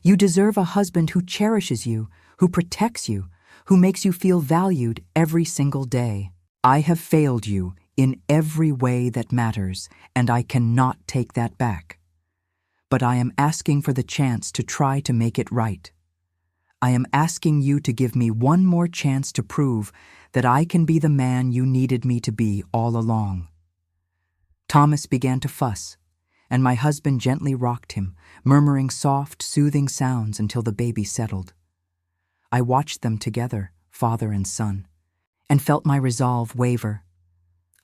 You deserve a husband who cherishes you, who protects you, who makes you feel valued every single day. I have failed you in every way that matters, and I cannot take that back. But I am asking for the chance to try to make it right. I am asking you to give me one more chance to prove that I can be the man you needed me to be all along." Thomas began to fuss, and my husband gently rocked him, murmuring soft, soothing sounds until the baby settled. I watched them together, father and son, and felt my resolve waver.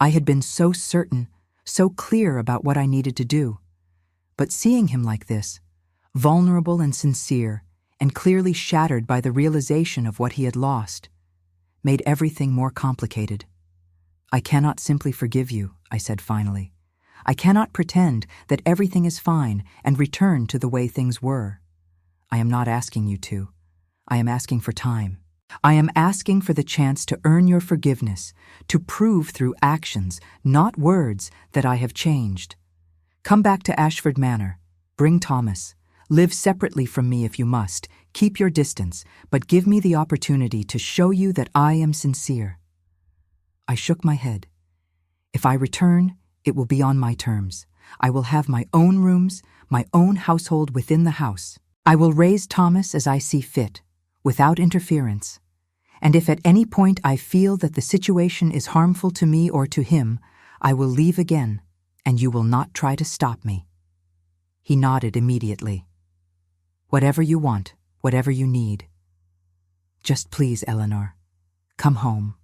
I had been so certain, so clear about what I needed to do. But seeing him like this, vulnerable and sincere, and clearly shattered by the realization of what he had lost, made everything more complicated. "I cannot simply forgive you," I said finally. "I cannot pretend that everything is fine and return to the way things were. I am not asking you to. I am asking for time. I am asking for the chance to earn your forgiveness, to prove through actions, not words, that I have changed. Come back to Ashford Manor. Bring Thomas. Live separately from me if you must. Keep your distance, but give me the opportunity to show you that I am sincere." I shook my head. "If I return, it will be on my terms. I will have my own rooms, my own household within the house. I will raise Thomas as I see fit, without interference. And if at any point I feel that the situation is harmful to me or to him, I will leave again, and you will not try to stop me." He nodded immediately. "Whatever you want, whatever you need. Just please, Eleanor, come home."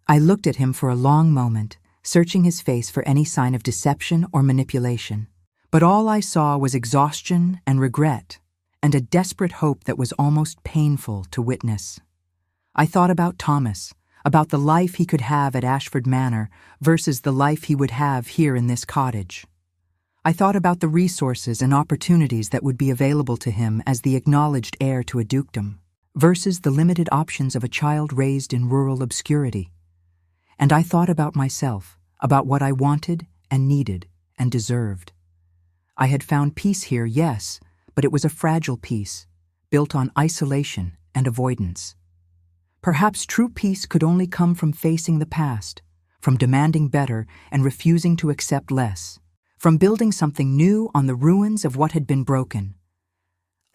I looked at him for a long moment, searching his face for any sign of deception or manipulation. But all I saw was exhaustion and regret, and a desperate hope that was almost painful to witness. I thought about Thomas, about the life he could have at Ashford Manor versus the life he would have here in this cottage. I thought about the resources and opportunities that would be available to him as the acknowledged heir to a dukedom, versus the limited options of a child raised in rural obscurity. And I thought about myself, about what I wanted and needed and deserved. I had found peace here, yes, but it was a fragile peace, built on isolation and avoidance. Perhaps true peace could only come from facing the past, from demanding better and refusing to accept less, from building something new on the ruins of what had been broken.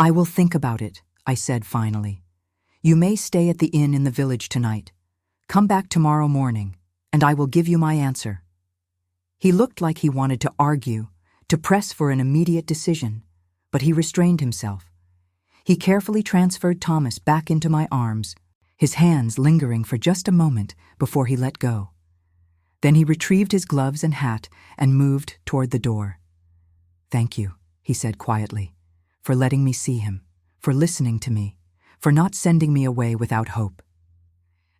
"I will think about it," I said finally. "You may stay at the inn in the village tonight. Come back tomorrow morning, and I will give you my answer." He looked like he wanted to argue, to press for an immediate decision, but he restrained himself. He carefully transferred Thomas back into my arms, his hands lingering for just a moment before he let go. Then he retrieved his gloves and hat and moved toward the door. "Thank you," he said quietly, "for letting me see him, for listening to me, for not sending me away without hope."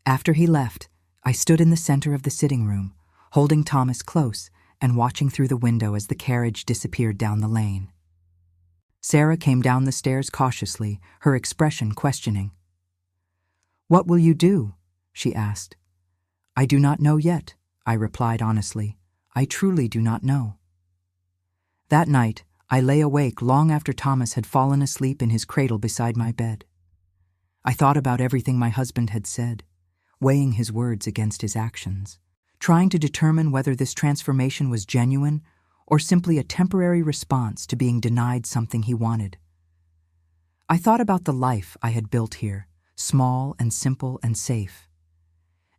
After he left, I stood in the center of the sitting room, holding Thomas close and watching through the window as the carriage disappeared down the lane. Sarah came down the stairs cautiously, her expression questioning. "What will you do?" she asked. "I do not know yet," I replied honestly. "I truly do not know." That night, I lay awake long after Thomas had fallen asleep in his cradle beside my bed. I thought about everything my husband had said, weighing his words against his actions, trying to determine whether this transformation was genuine or simply a temporary response to being denied something he wanted. I thought about the life I had built here, small and simple and safe.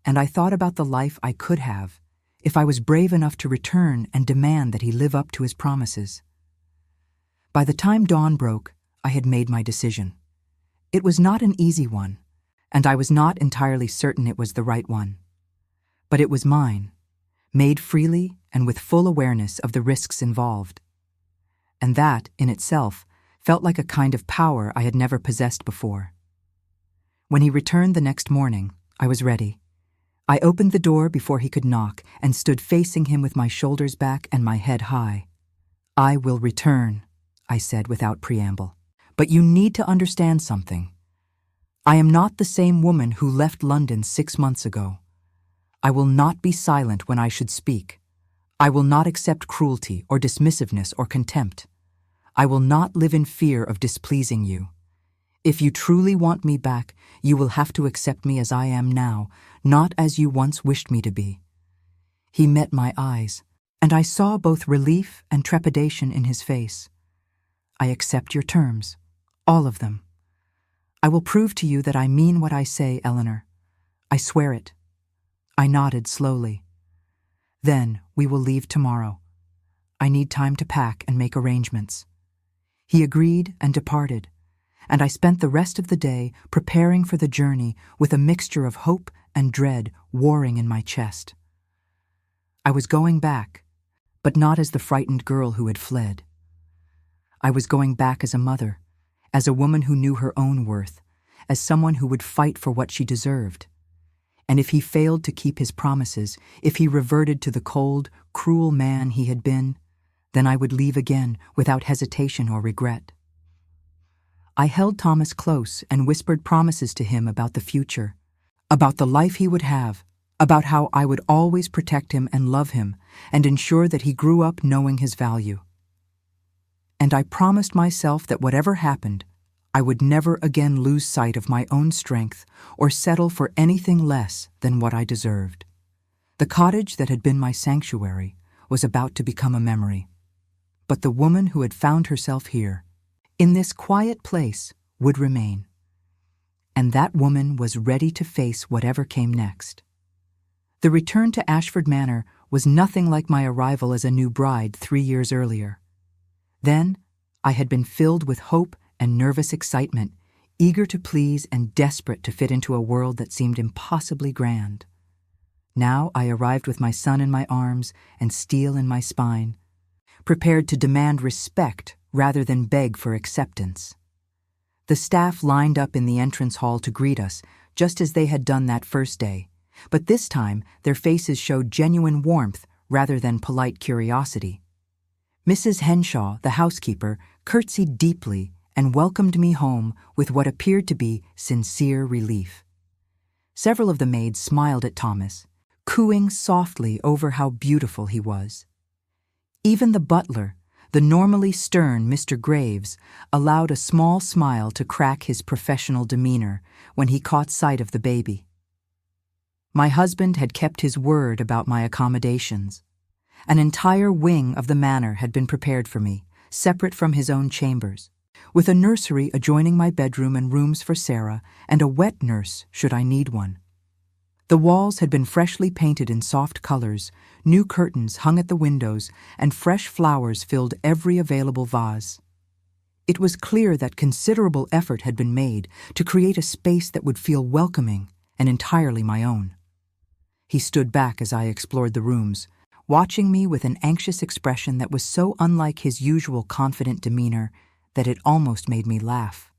And I thought about the life I could have if I was brave enough to return and demand that he live up to his promises. By the time dawn broke, I had made my decision. It was not an easy one, and I was not entirely certain it was the right one. But it was mine, made freely and with full awareness of the risks involved. And that, in itself, felt like a kind of power I had never possessed before. When he returned the next morning, I was ready. I opened the door before he could knock and stood facing him with my shoulders back and my head high. "I will return," I said without preamble. "But you need to understand something. I am not the same woman who left London 6 months ago. I will not be silent when I should speak. I will not accept cruelty or dismissiveness or contempt. I will not live in fear of displeasing you. If you truly want me back, you will have to accept me as I am now, not as you once wished me to be." He met my eyes, and I saw both relief and trepidation in his face. "I accept your terms, all of them. I will prove to you that I mean what I say, Eleanor. I swear it." I nodded slowly. "Then we will leave tomorrow. I need time to pack and make arrangements." He agreed and departed, and I spent the rest of the day preparing for the journey with a mixture of hope and dread warring in my chest. I was going back, but not as the frightened girl who had fled. I was going back as a mother, as a woman who knew her own worth, as someone who would fight for what she deserved. And if he failed to keep his promises, if he reverted to the cold, cruel man he had been, then I would leave again without hesitation or regret. I held Thomas close and whispered promises to him about the future, about the life he would have, about how I would always protect him and love him and ensure that he grew up knowing his value. And I promised myself that whatever happened, I would never again lose sight of my own strength or settle for anything less than what I deserved. The cottage that had been my sanctuary was about to become a memory. But the woman who had found herself here, in this quiet place, would remain. And that woman was ready to face whatever came next. The return to Ashford Manor was nothing like my arrival as a new bride 3 years earlier. Then, I had been filled with hope and nervous excitement, eager to please and desperate to fit into a world that seemed impossibly grand. Now I arrived with my son in my arms and steel in my spine, prepared to demand respect rather than beg for acceptance. The staff lined up in the entrance hall to greet us, just as they had done that first day, but this time their faces showed genuine warmth rather than polite curiosity. Mrs. Henshaw, the housekeeper, curtsied deeply and welcomed me home with what appeared to be sincere relief. Several of the maids smiled at Thomas, cooing softly over how beautiful he was. Even the butler, the normally stern Mr. Graves, allowed a small smile to crack his professional demeanor when he caught sight of the baby. My husband had kept his word about my accommodations. An entire wing of the manor had been prepared for me, separate from his own chambers, with a nursery adjoining my bedroom and rooms for Sarah, and a wet nurse should I need one. The walls had been freshly painted in soft colors, new curtains hung at the windows, and fresh flowers filled every available vase. It was clear that considerable effort had been made to create a space that would feel welcoming and entirely my own. He stood back as I explored the rooms, watching me with an anxious expression that was so unlike his usual confident demeanor that it almost made me laugh.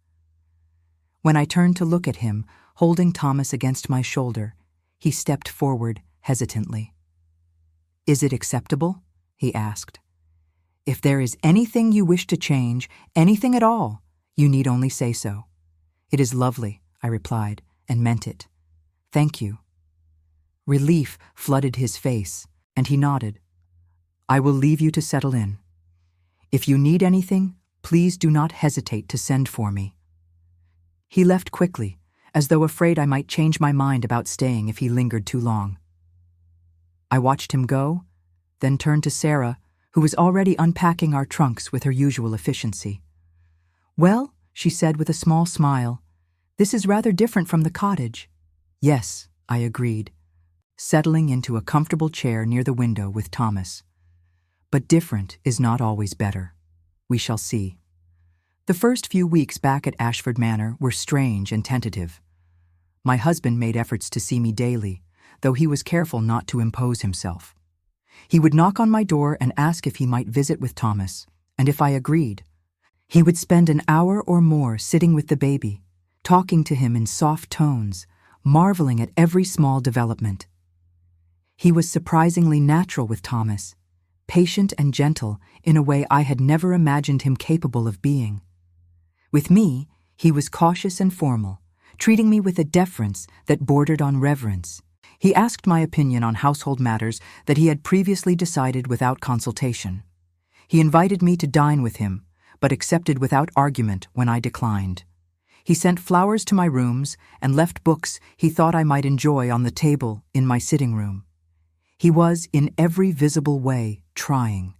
When I turned to look at him, holding Thomas against my shoulder, he stepped forward hesitantly. "Is it acceptable?" he asked. "If there is anything you wish to change, anything at all, you need only say so." "It is lovely," I replied, and meant it. "Thank you." Relief flooded his face, and he nodded. "I will leave you to settle in. If you need anything, please do not hesitate to send for me." He left quickly, as though afraid I might change my mind about staying if he lingered too long. I watched him go, then turned to Sarah, who was already unpacking our trunks with her usual efficiency. "Well," she said with a small smile, "this is rather different from the cottage." "Yes," I agreed, settling into a comfortable chair near the window with Thomas. "But different is not always better. We shall see." The first few weeks back at Ashford Manor were strange and tentative. My husband made efforts to see me daily, though he was careful not to impose himself. He would knock on my door and ask if he might visit with Thomas, and if I agreed, he would spend an hour or more sitting with the baby, talking to him in soft tones, marveling at every small development. He was surprisingly natural with Thomas, patient and gentle in a way I had never imagined him capable of being. With me, he was cautious and formal, treating me with a deference that bordered on reverence. He asked my opinion on household matters that he had previously decided without consultation. He invited me to dine with him, but accepted without argument when I declined. He sent flowers to my rooms and left books he thought I might enjoy on the table in my sitting room. He was, in every visible way, trying.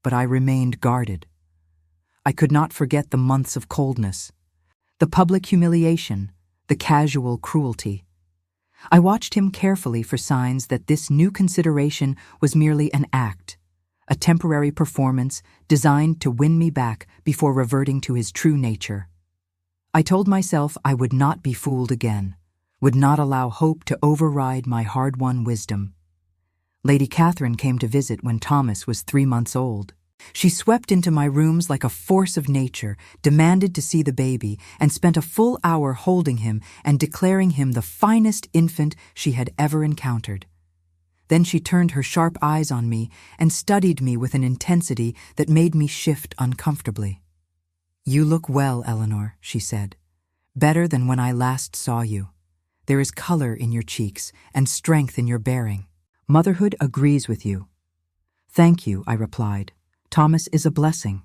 But I remained guarded. I could not forget the months of coldness, the public humiliation, the casual cruelty. I watched him carefully for signs that this new consideration was merely an act, a temporary performance designed to win me back before reverting to his true nature. I told myself I would not be fooled again, would not allow hope to override my hard-won wisdom. Lady Catherine came to visit when Thomas was 3 months old. She swept into my rooms like a force of nature, demanded to see the baby, and spent a full hour holding him and declaring him the finest infant she had ever encountered. Then she turned her sharp eyes on me and studied me with an intensity that made me shift uncomfortably. "You look well, Eleanor," she said. "Better than when I last saw you. There is color in your cheeks and strength in your bearing. Motherhood agrees with you." "Thank you," I replied. "Thomas is a blessing.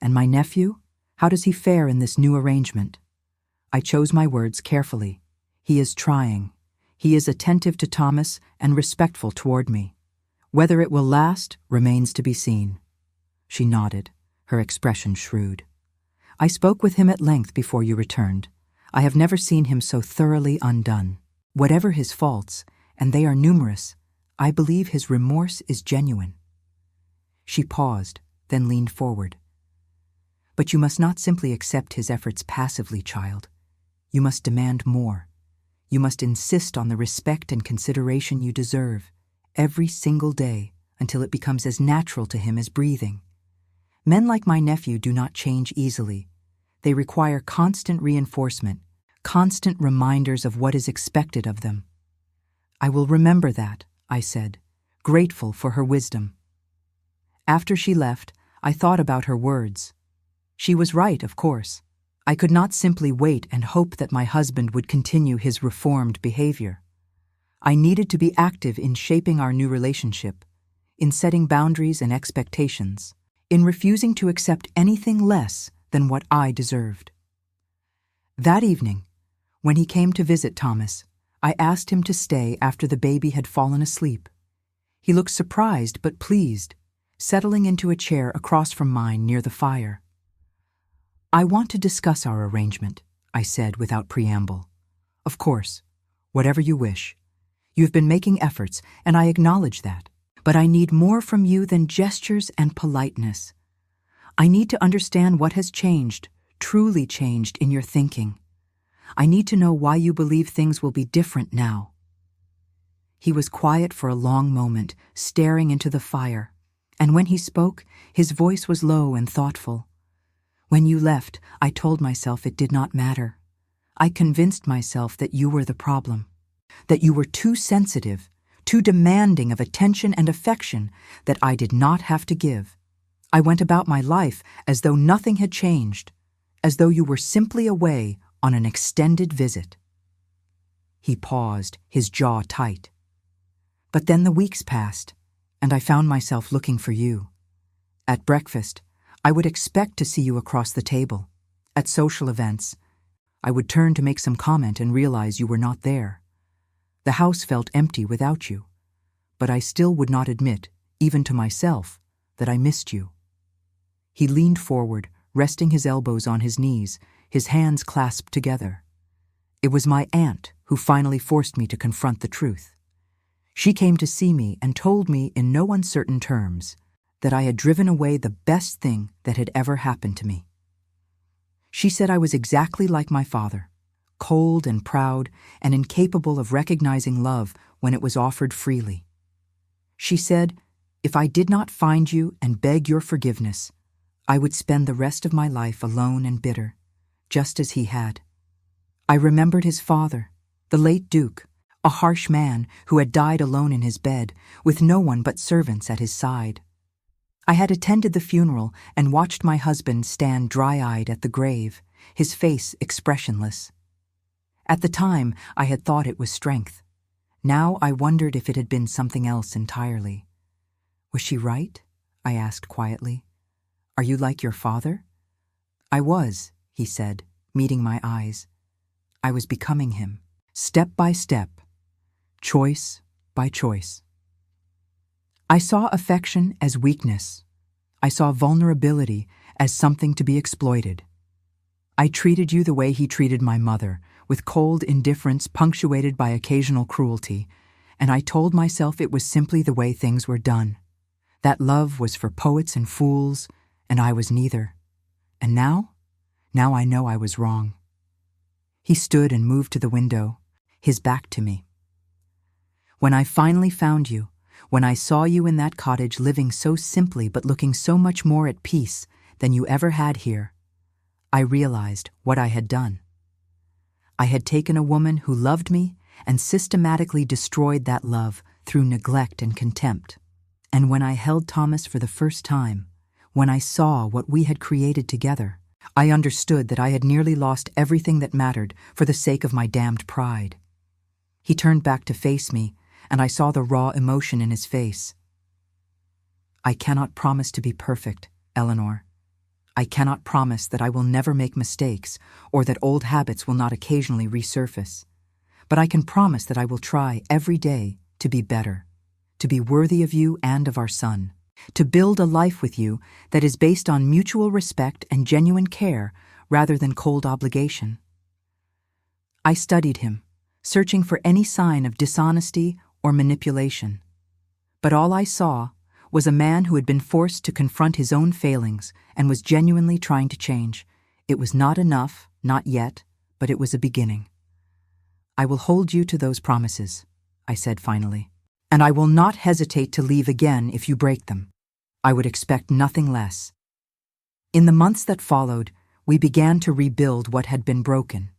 And my nephew? How does he fare in this new arrangement?" I chose my words carefully. "He is trying. He is attentive to Thomas and respectful toward me. Whether it will last remains to be seen." She nodded, her expression shrewd. "I spoke with him at length before you returned. I have never seen him so thoroughly undone. Whatever his faults, and they are numerous, I believe his remorse is genuine." She paused, then leaned forward. "But you must not simply accept his efforts passively, child. You must demand more. You must insist on the respect and consideration you deserve, every single day, until it becomes as natural to him as breathing. Men like my nephew do not change easily. They require constant reinforcement, constant reminders of what is expected of them." "I will remember that," I said, grateful for her wisdom. After she left, I thought about her words. She was right, of course. I could not simply wait and hope that my husband would continue his reformed behavior. I needed to be active in shaping our new relationship, in setting boundaries and expectations, in refusing to accept anything less than what I deserved. That evening, when he came to visit Thomas, I asked him to stay after the baby had fallen asleep. He looked surprised but pleased, settling into a chair across from mine near the fire. "I want to discuss our arrangement," I said without preamble. "Of course, whatever you wish. You've been making efforts, and I acknowledge that. But I need more from you than gestures and politeness. I need to understand what has changed, truly changed in your thinking. I need to know why you believe things will be different now." He was quiet for a long moment, staring into the fire, and when he spoke, his voice was low and thoughtful. "When you left, I told myself it did not matter. I convinced myself that you were the problem, that you were too sensitive, too demanding of attention and affection that I did not have to give. I went about my life as though nothing had changed, as though you were simply away on an extended visit." He paused, his jaw tight. "But then the weeks passed, and I found myself looking for you. At breakfast, I would expect to see you across the table. At social events, I would turn to make some comment and realize you were not there. The house felt empty without you, but I still would not admit, even to myself, that I missed you." He leaned forward, resting his elbows on his knees, his hands clasped together. "It was my aunt who finally forced me to confront the truth. She came to see me and told me in no uncertain terms that I had driven away the best thing that had ever happened to me. She said I was exactly like my father, cold and proud and incapable of recognizing love when it was offered freely. She said, if I did not find you and beg your forgiveness, I would spend the rest of my life alone and bitter, just as he had. I remembered his father, the late Duke, a harsh man who had died alone in his bed, with no one but servants at his side. I had attended the funeral and watched my husband stand dry-eyed at the grave, his face expressionless. At the time, I had thought it was strength. Now I wondered if it had been something else entirely. "Was she right?" I asked quietly. "Are you like your father?" "I was," he said, meeting my eyes. "I was becoming him, step by step, choice by choice." I saw affection as weakness. I saw vulnerability as something to be exploited. I treated you the way he treated my mother, with cold indifference punctuated by occasional cruelty, and I told myself it was simply the way things were done. That love was for poets and fools, and I was neither. And now I know I was wrong. He stood and moved to the window, his back to me. "When I finally found you, when I saw you in that cottage living so simply but looking so much more at peace than you ever had here, I realized what I had done. I had taken a woman who loved me and systematically destroyed that love through neglect and contempt. And when I held Thomas for the first time, when I saw what we had created together, I understood that I had nearly lost everything that mattered for the sake of my damned pride." He turned back to face me, and I saw the raw emotion in his face. "I cannot promise to be perfect, Eleanor. I cannot promise that I will never make mistakes or that old habits will not occasionally resurface. But I can promise that I will try every day to be better, to be worthy of you and of our son, to build a life with you that is based on mutual respect and genuine care rather than cold obligation." I studied him, searching for any sign of dishonesty or manipulation. But all I saw was a man who had been forced to confront his own failings and was genuinely trying to change. It was not enough, not yet, but it was a beginning. "I will hold you to those promises," I said finally, "and I will not hesitate to leave again if you break them. I would expect nothing less." In the months that followed, we began to rebuild what had been broken.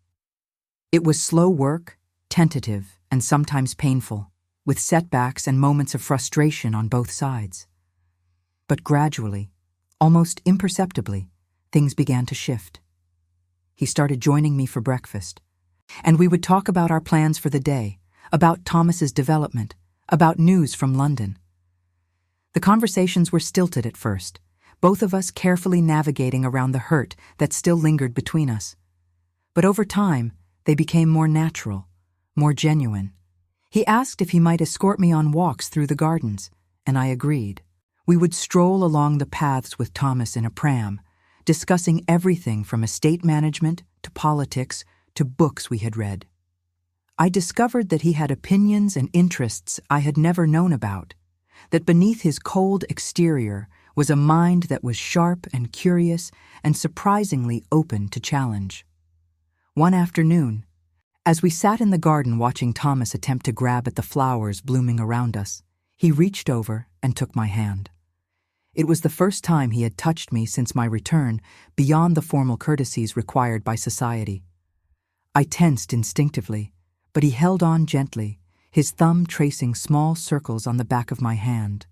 It was slow work, tentative, and sometimes painful, with setbacks and moments of frustration on both sides. But gradually, almost imperceptibly, things began to shift. He started joining me for breakfast, and we would talk about our plans for the day, about Thomas's development, about news from London. The conversations were stilted at first, both of us carefully navigating around the hurt that still lingered between us. But over time, they became more natural, more genuine. He asked if he might escort me on walks through the gardens, and I agreed. We would stroll along the paths with Thomas in a pram, discussing everything from estate management to politics to books we had read. I discovered that he had opinions and interests I had never known about, that beneath his cold exterior was a mind that was sharp and curious and surprisingly open to challenge. One afternoon, as we sat in the garden watching Thomas attempt to grab at the flowers blooming around us, he reached over and took my hand. It was the first time he had touched me since my return beyond the formal courtesies required by society. I tensed instinctively, but he held on gently, his thumb tracing small circles on the back of my hand.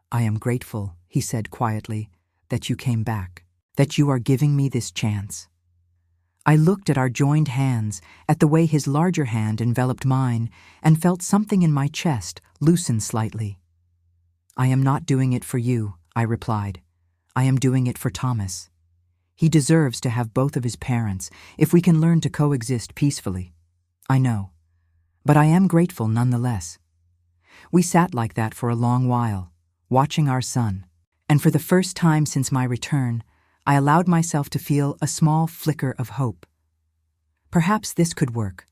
"I am grateful," he said quietly, "that you came back, that you are giving me this chance." I looked at our joined hands, at the way his larger hand enveloped mine, and felt something in my chest loosen slightly. "I am not doing it for you," I replied. "I am doing it for Thomas. He deserves to have both of his parents if we can learn to coexist peacefully. I know, but I am grateful nonetheless." We sat like that for a long while, watching our son, and for the first time since my return, I allowed myself to feel a small flicker of hope. Perhaps this could work.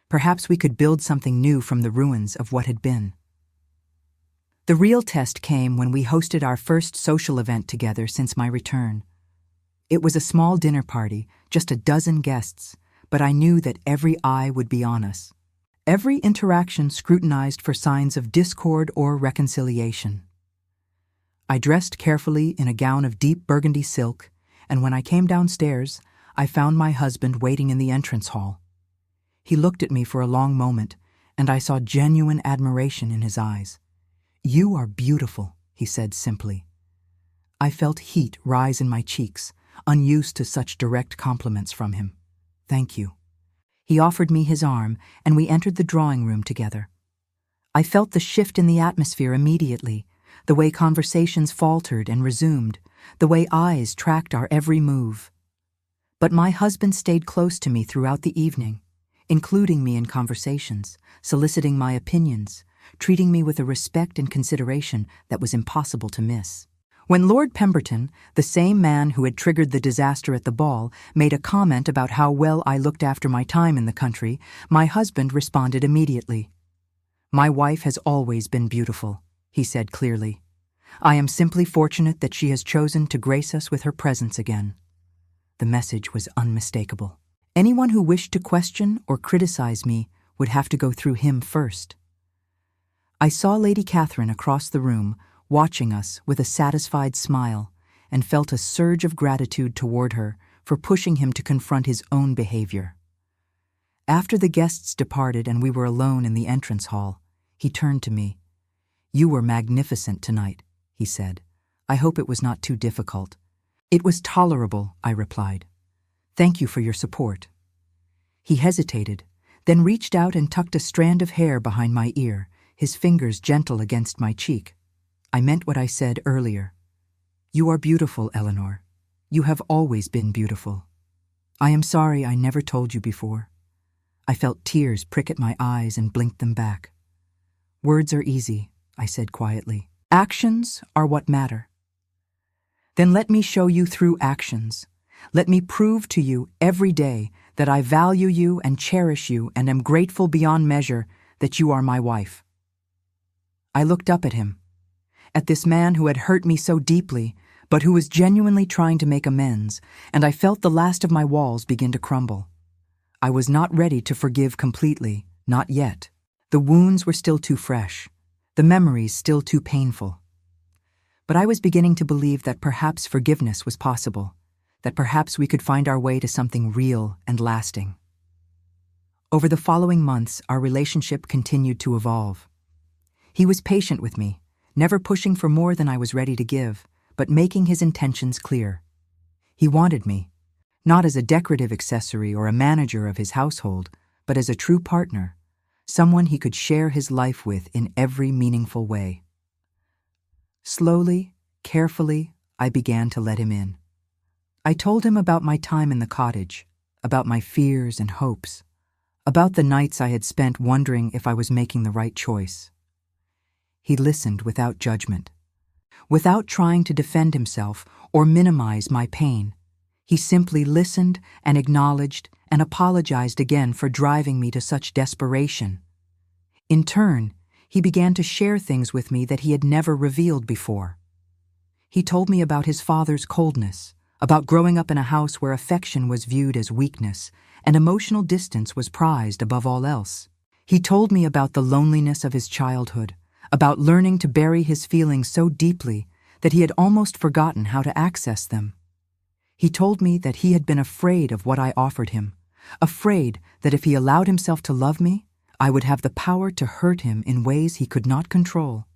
Perhaps we could build something new from the ruins of what had been. The real test came when we hosted our first social event together since my return. It was a small dinner party, just a dozen guests, but I knew that every eye would be on us. Every interaction scrutinized for signs of discord or reconciliation. I dressed carefully in a gown of deep burgundy silk, and when I came downstairs, I found my husband waiting in the entrance hall. He looked at me for a long moment, and I saw genuine admiration in his eyes. "You are beautiful," he said simply. I felt heat rise in my cheeks, unused to such direct compliments from him. "Thank you." He offered me his arm, and we entered the drawing room together. I felt the shift in the atmosphere immediately, the way conversations faltered and resumed, the way eyes tracked our every move. But my husband stayed close to me throughout the evening, including me in conversations, soliciting my opinions, treating me with a respect and consideration that was impossible to miss. When Lord Pemberton, the same man who had triggered the disaster at the ball, made a comment about how well I looked after my time in the country, my husband responded immediately. "My wife has always been beautiful," he said clearly. "I am simply fortunate that she has chosen to grace us with her presence again." The message was unmistakable. Anyone who wished to question or criticize me would have to go through him first. I saw Lady Catherine across the room, watching us with a satisfied smile, and felt a surge of gratitude toward her for pushing him to confront his own behavior. After the guests departed and we were alone in the entrance hall, he turned to me. "You were magnificent tonight," he said. "I hope it was not too difficult." "It was tolerable," I replied. "Thank you for your support." He hesitated, then reached out and tucked a strand of hair behind my ear, his fingers gentle against my cheek. "I meant what I said earlier. You are beautiful, Eleanor. You have always been beautiful. I am sorry I never told you before." I felt tears prick at my eyes and blinked them back. "Words are easy," I said quietly. "Actions are what matter." "Then let me show you through actions. Let me prove to you every day that I value you and cherish you and am grateful beyond measure that you are my wife." I looked up at him, at this man who had hurt me so deeply, but who was genuinely trying to make amends, and I felt the last of my walls begin to crumble. I was not ready to forgive completely, not yet. The wounds were still too fresh, the memories still too painful. But I was beginning to believe that perhaps forgiveness was possible, that perhaps we could find our way to something real and lasting. Over the following months, our relationship continued to evolve. He was patient with me, never pushing for more than I was ready to give, but making his intentions clear. He wanted me, not as a decorative accessory or a manager of his household, but as a true partner, someone he could share his life with in every meaningful way. Slowly, carefully, I began to let him in. I told him about my time in the cottage, about my fears and hopes, about the nights I had spent wondering if I was making the right choice. he listened without judgment. Without trying to defend himself or minimize my pain, he simply listened and acknowledged and apologized again for driving me to such desperation. In turn, he began to share things with me that he had never revealed before. He told me about his father's coldness, about growing up in a house where affection was viewed as weakness and emotional distance was prized above all else. He told me about the loneliness of his childhood, about learning to bury his feelings so deeply that he had almost forgotten how to access them. He told me that he had been afraid of what I offered him, afraid that if he allowed himself to love me, I would have the power to hurt him in ways he could not control.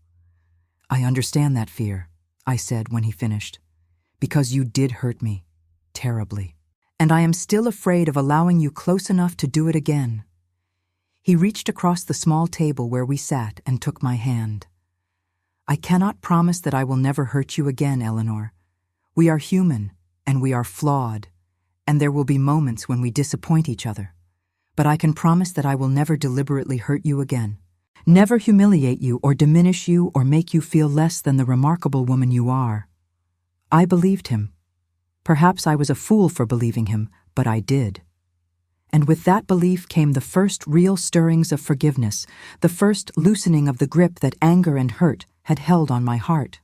"I understand that fear," I said when he finished, "because you did hurt me, terribly. And I am still afraid of allowing you close enough to do it again." He reached across the small table where we sat and took my hand. "I cannot promise that I will never hurt you again, Eleanor. We are human, and we are flawed, and there will be moments when we disappoint each other. But I can promise that I will never deliberately hurt you again, never humiliate you or diminish you or make you feel less than the remarkable woman you are." I believed him. Perhaps I was a fool for believing him, but I did. And with that belief came the first real stirrings of forgiveness, the first loosening of the grip that anger and hurt had held on my heart.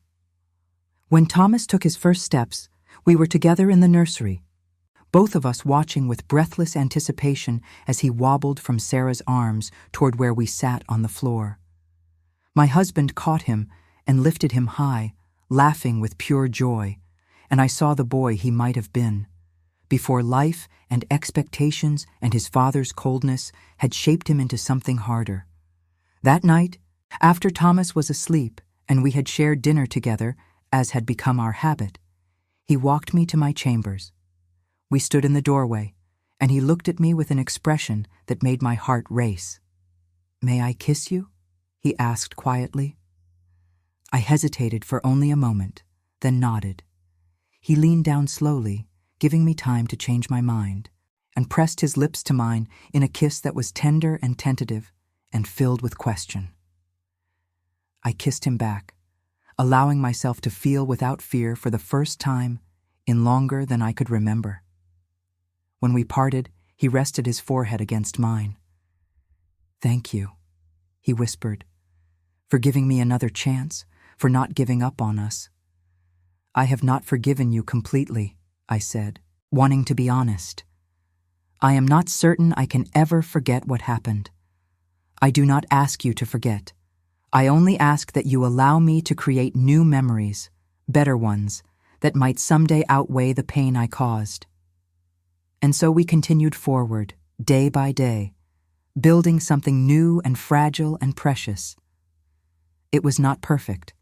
When Thomas took his first steps, we were together in the nursery, both of us watching with breathless anticipation as he wobbled from Sarah's arms toward where we sat on the floor. My husband caught him and lifted him high, laughing with pure joy, and I saw the boy he might have been, before life and expectations and his father's coldness had shaped him into something harder. That night, after Thomas was asleep and we had shared dinner together, as had become our habit, he walked me to my chambers. We stood in the doorway, and he looked at me with an expression that made my heart race. "May I kiss you?" he asked quietly. I hesitated for only a moment, then nodded. He leaned down slowly, giving me time to change my mind, and pressed his lips to mine in a kiss that was tender and tentative and filled with question. I kissed him back, allowing myself to feel without fear for the first time in longer than I could remember. When we parted, he rested his forehead against mine. "Thank you," he whispered, "for giving me another chance, for not giving up on us." "I have not forgiven you completely," I said, wanting to be honest. "I am not certain I can ever forget what happened. I do not ask you to forget. I only ask that you allow me to create new memories, better ones, that might someday outweigh the pain I caused." And so we continued forward, day by day, building something new and fragile and precious. It was not perfect.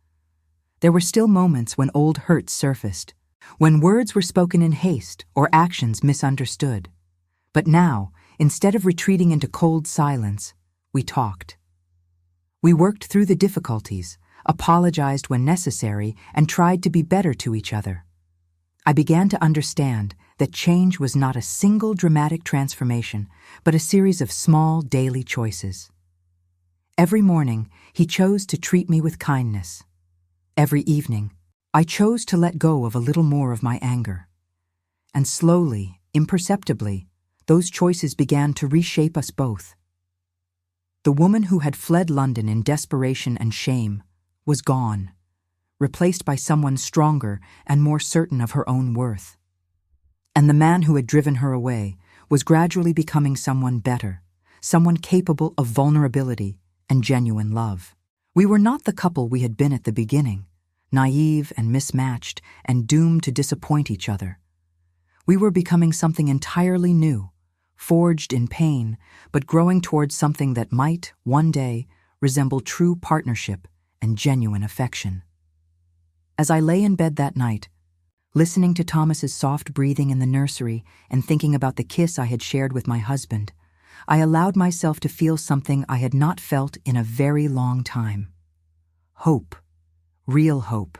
There were still moments when old hurts surfaced, when words were spoken in haste or actions misunderstood. But now, instead of retreating into cold silence, we talked. We worked through the difficulties, apologized when necessary, and tried to be better to each other. I began to understand that change was not a single dramatic transformation, but a series of small daily choices. Every morning, he chose to treat me with kindness. Every evening, I chose to let go of a little more of my anger. And slowly, imperceptibly, those choices began to reshape us both. The woman who had fled London in desperation and shame was gone, replaced by someone stronger and more certain of her own worth. And the man who had driven her away was gradually becoming someone better, someone capable of vulnerability and genuine love. We were not the couple we had been at the beginning, naive and mismatched and doomed to disappoint each other. We were becoming something entirely new, forged in pain, but growing towards something that might, one day, resemble true partnership and genuine affection. As I lay in bed that night, listening to Thomas's soft breathing in the nursery and thinking about the kiss I had shared with my husband, I allowed myself to feel something I had not felt in a very long time. Hope. Real hope.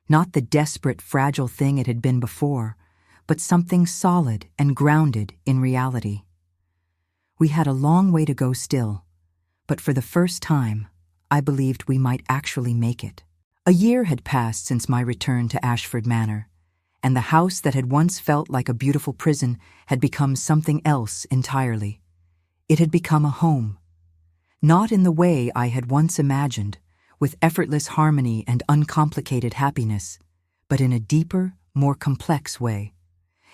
Not the desperate, fragile thing it had been before, but something solid and grounded in reality. We had a long way to go still, but for the first time, I believed we might actually make it. A year had passed since my return to Ashford Manor, and the house that had once felt like a beautiful prison had become something else entirely. It had become a home. Not in the way I had once imagined, with effortless harmony and uncomplicated happiness, but in a deeper, more complex way.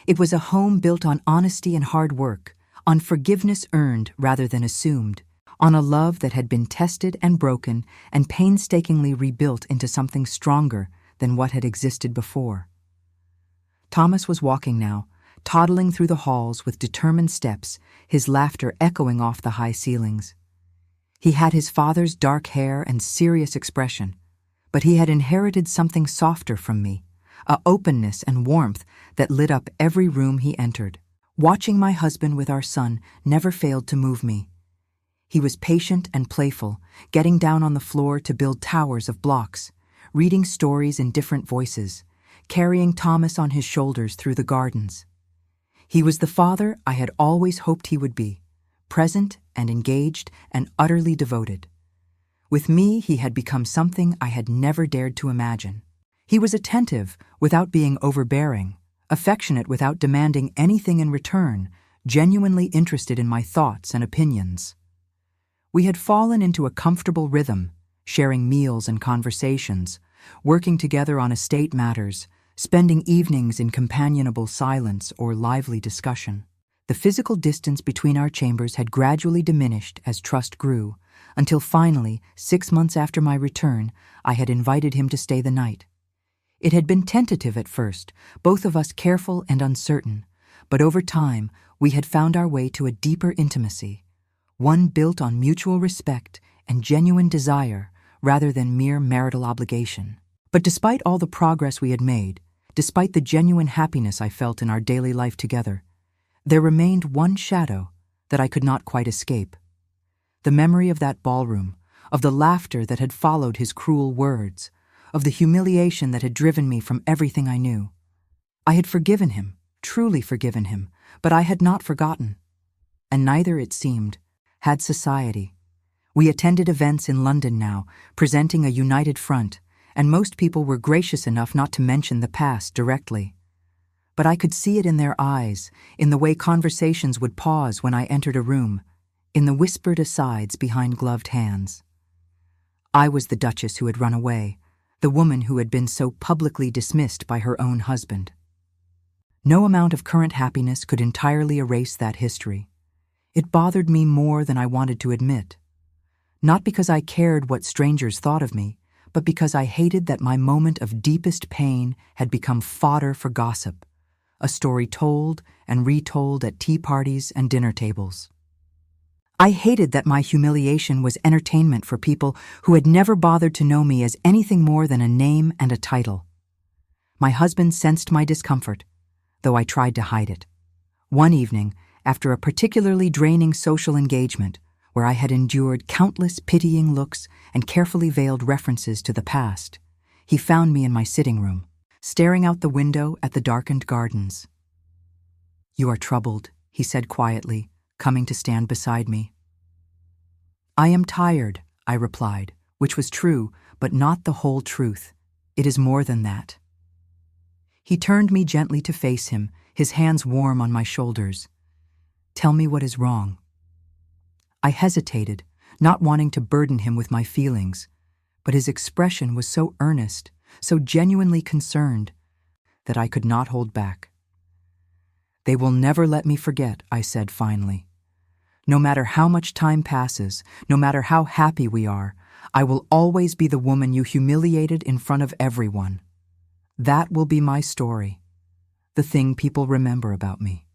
It was a home built on honesty and hard work, on forgiveness earned rather than assumed, on a love that had been tested and broken and painstakingly rebuilt into something stronger than what had existed before. Thomas was walking now, toddling through the halls with determined steps, his laughter echoing off the high ceilings. He had his father's dark hair and serious expression, but he had inherited something softer from me, a openness and warmth that lit up every room he entered. Watching my husband with our son never failed to move me. He was patient and playful, getting down on the floor to build towers of blocks, reading stories in different voices, carrying Thomas on his shoulders through the gardens. He was the father I had always hoped he would be, present and engaged and utterly devoted. With me, he had become something I had never dared to imagine. He was attentive without being overbearing, affectionate without demanding anything in return, genuinely interested in my thoughts and opinions. We had fallen into a comfortable rhythm, sharing meals and conversations, working together on estate matters, spending evenings in companionable silence or lively discussion. The physical distance between our chambers had gradually diminished as trust grew, until finally, 6 months after my return, I had invited him to stay the night. It had been tentative at first, both of us careful and uncertain, but over time we had found our way to a deeper intimacy, one built on mutual respect and genuine desire rather than mere marital obligation. But despite all the progress we had made, despite the genuine happiness I felt in our daily life together, there remained one shadow that I could not quite escape. The memory of that ballroom, of the laughter that had followed his cruel words, of the humiliation that had driven me from everything I knew. I had forgiven him, truly forgiven him, but I had not forgotten. And neither, it seemed, had society. We attended events in London now, presenting a united front, and most people were gracious enough not to mention the past directly. But I could see it in their eyes, in the way conversations would pause when I entered a room, in the whispered asides behind gloved hands. I was the Duchess who had run away, the woman who had been so publicly dismissed by her own husband. No amount of current happiness could entirely erase that history. It bothered me more than I wanted to admit. Not because I cared what strangers thought of me, but because I hated that my moment of deepest pain had become fodder for gossip, a story told and retold at tea parties and dinner tables. I hated that my humiliation was entertainment for people who had never bothered to know me as anything more than a name and a title. My husband sensed my discomfort, though I tried to hide it. One evening, after a particularly draining social engagement, where I had endured countless pitying looks and carefully veiled references to the past, he found me in my sitting room, staring out the window at the darkened gardens. "You are troubled," he said quietly, coming to stand beside me. "I am tired," I replied, which was true, but not the whole truth. It is more than that. He turned me gently to face him, his hands warm on my shoulders. "Tell me what is wrong." I hesitated, not wanting to burden him with my feelings, but his expression was so earnest, so genuinely concerned, that I could not hold back. "They will never let me forget," I said finally. "No matter how much time passes, no matter how happy we are, I will always be the woman you humiliated in front of everyone. That will be my story, the thing people remember about me."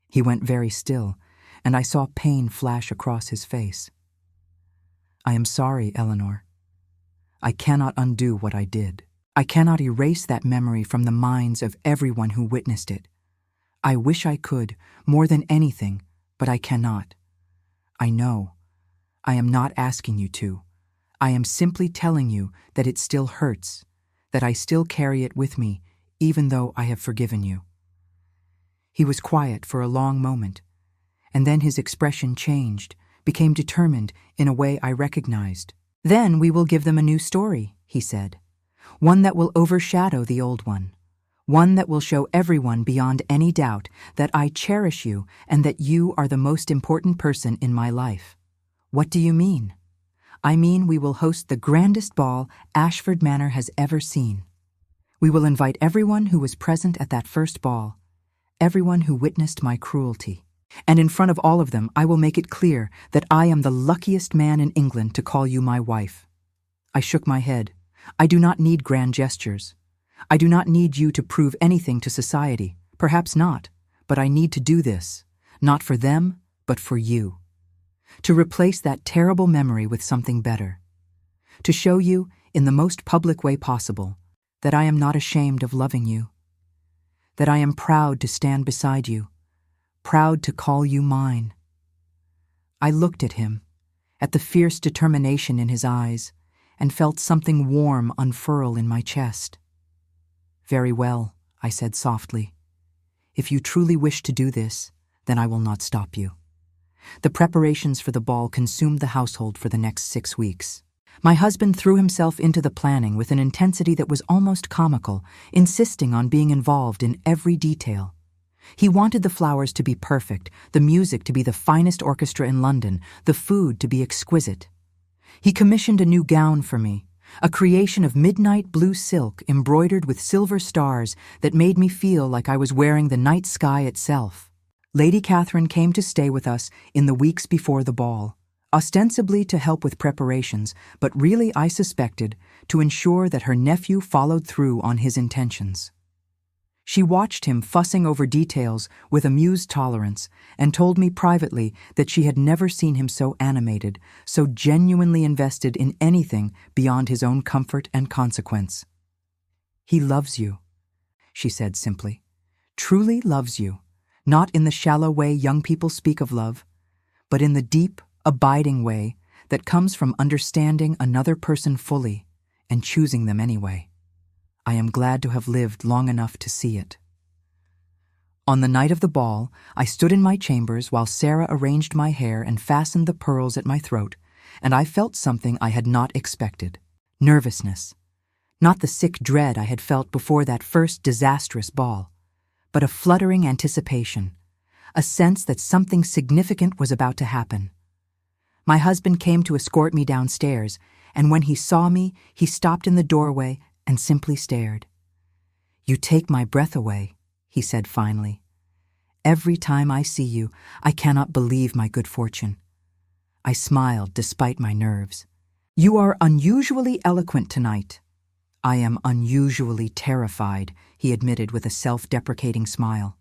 He went very still, and I saw pain flash across his face. "I am sorry, Eleanor. I cannot undo what I did. I cannot erase that memory from the minds of everyone who witnessed it. I wish I could, more than anything, but I cannot. I know. I am not asking you to. I am simply telling you that it still hurts, that I still carry it with me, even though I have forgiven you." He was quiet for a long moment, and then his expression changed, became determined in a way I recognized. Then we will give them a new story, he said. One that will overshadow the old one. One that will show everyone beyond any doubt that I cherish you and that you are the most important person in my life. What do you mean? I mean we will host the grandest ball Ashford Manor has ever seen. We will invite everyone who was present at that first ball, everyone who witnessed my cruelty. And in front of all of them, I will make it clear that I am the luckiest man in England to call you my wife. I shook my head. I do not need grand gestures. I do not need you to prove anything to society. Perhaps not, but I need to do this, not for them, but for you. To replace that terrible memory with something better. To show you, in the most public way possible, that I am not ashamed of loving you. That I am proud to stand beside you, proud to call you mine. I looked at him, at the fierce determination in his eyes, and felt something warm unfurl in my chest. Very well, I said softly. If you truly wish to do this, then I will not stop you. The preparations for the ball consumed the household for the next 6 weeks. My husband threw himself into the planning with an intensity that was almost comical, insisting on being involved in every detail. He wanted the flowers to be perfect, the music to be the finest orchestra in London, the food to be exquisite. He commissioned a new gown for me, a creation of midnight blue silk embroidered with silver stars that made me feel like I was wearing the night sky itself. Lady Catherine came to stay with us in the weeks before the ball, ostensibly to help with preparations, but really, I suspected, to ensure that her nephew followed through on his intentions. She watched him fussing over details with amused tolerance and told me privately that she had never seen him so animated, so genuinely invested in anything beyond his own comfort and consequence. He loves you, she said simply. Truly loves you, not in the shallow way young people speak of love, but in the deep, abiding way that comes from understanding another person fully and choosing them anyway. I am glad to have lived long enough to see it. On the night of the ball, I stood in my chambers while Sarah arranged my hair and fastened the pearls at my throat, and I felt something I had not expected. Nervousness. Not the sick dread I had felt before that first disastrous ball, but a fluttering anticipation, a sense that something significant was about to happen. My husband came to escort me downstairs, and when he saw me, he stopped in the doorway and simply stared. "You take my breath away," he said finally. "Every time I see you, I cannot believe my good fortune." I smiled despite my nerves. "You are unusually eloquent tonight." "I am unusually terrified," he admitted with a self-deprecating smile.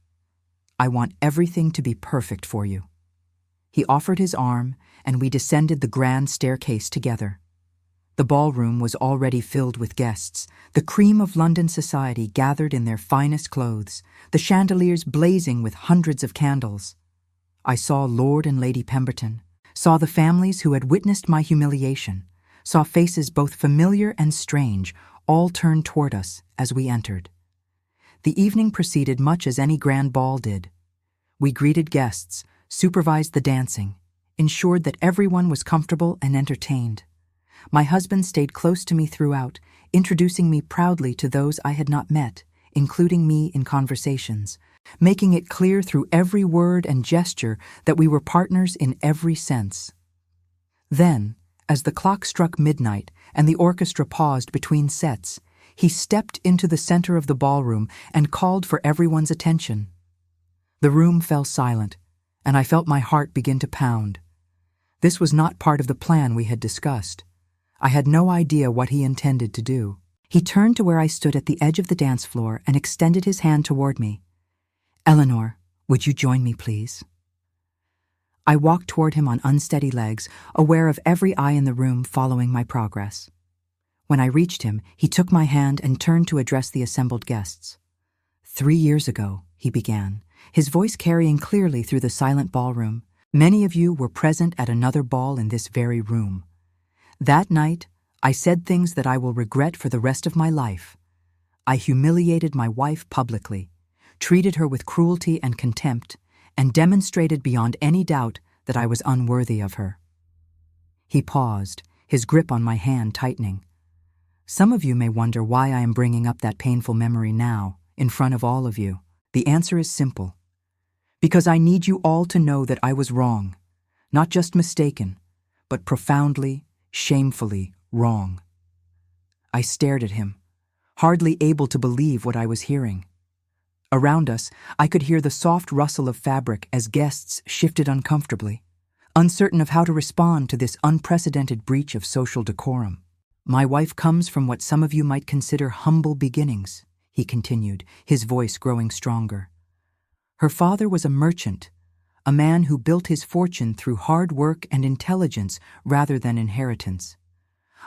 "I want everything to be perfect for you." He offered his arm, and we descended the grand staircase together. The ballroom was already filled with guests, the cream of London society gathered in their finest clothes, the chandeliers blazing with hundreds of candles. I saw Lord and Lady Pemberton, saw the families who had witnessed my humiliation, saw faces both familiar and strange, all turned toward us as we entered. The evening proceeded much as any grand ball did. We greeted guests, supervised the dancing, ensured that everyone was comfortable and entertained. My husband stayed close to me throughout, introducing me proudly to those I had not met, including me in conversations, making it clear through every word and gesture that we were partners in every sense. Then, as the clock struck midnight and the orchestra paused between sets, he stepped into the center of the ballroom and called for everyone's attention. The room fell silent, and I felt my heart begin to pound. This was not part of the plan we had discussed. I had no idea what he intended to do. He turned to where I stood at the edge of the dance floor and extended his hand toward me. "Eleanor, would you join me, please?" I walked toward him on unsteady legs, aware of every eye in the room following my progress. When I reached him, he took my hand and turned to address the assembled guests. 3 years ago, he began, his voice carrying clearly through the silent ballroom, many of you were present at another ball in this very room. That night, I said things that I will regret for the rest of my life. I humiliated my wife publicly, treated her with cruelty and contempt, and demonstrated beyond any doubt that I was unworthy of her. He paused, his grip on my hand tightening. Some of you may wonder why I am bringing up that painful memory now, in front of all of you. The answer is simple. Because I need you all to know that I was wrong. Not just mistaken, but profoundly, shamefully wrong. I stared at him, hardly able to believe what I was hearing. Around us, I could hear the soft rustle of fabric as guests shifted uncomfortably, uncertain of how to respond to this unprecedented breach of social decorum. My wife comes from what some of you might consider humble beginnings, he continued, his voice growing stronger. Her father was a merchant, a man who built his fortune through hard work and intelligence rather than inheritance.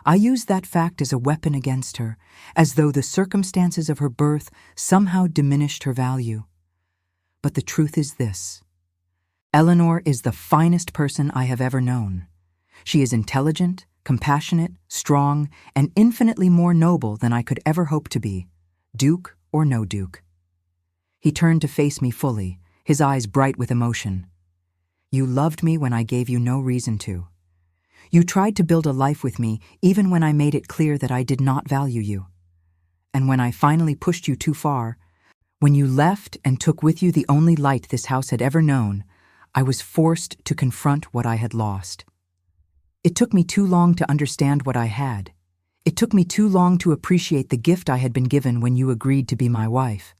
I use that fact as a weapon against her, as though the circumstances of her birth somehow diminished her value. But the truth is this. Eleanor is the finest person I have ever known. She is intelligent, compassionate, strong, and infinitely more noble than I could ever hope to be, duke or no duke. He turned to face me fully, his eyes bright with emotion. You loved me when I gave you no reason to. You tried to build a life with me even when I made it clear that I did not value you. And when I finally pushed you too far, when you left and took with you the only light this house had ever known, I was forced to confront what I had lost. It took me too long to understand what I had. It took me too long to appreciate the gift I had been given when you agreed to be my wife.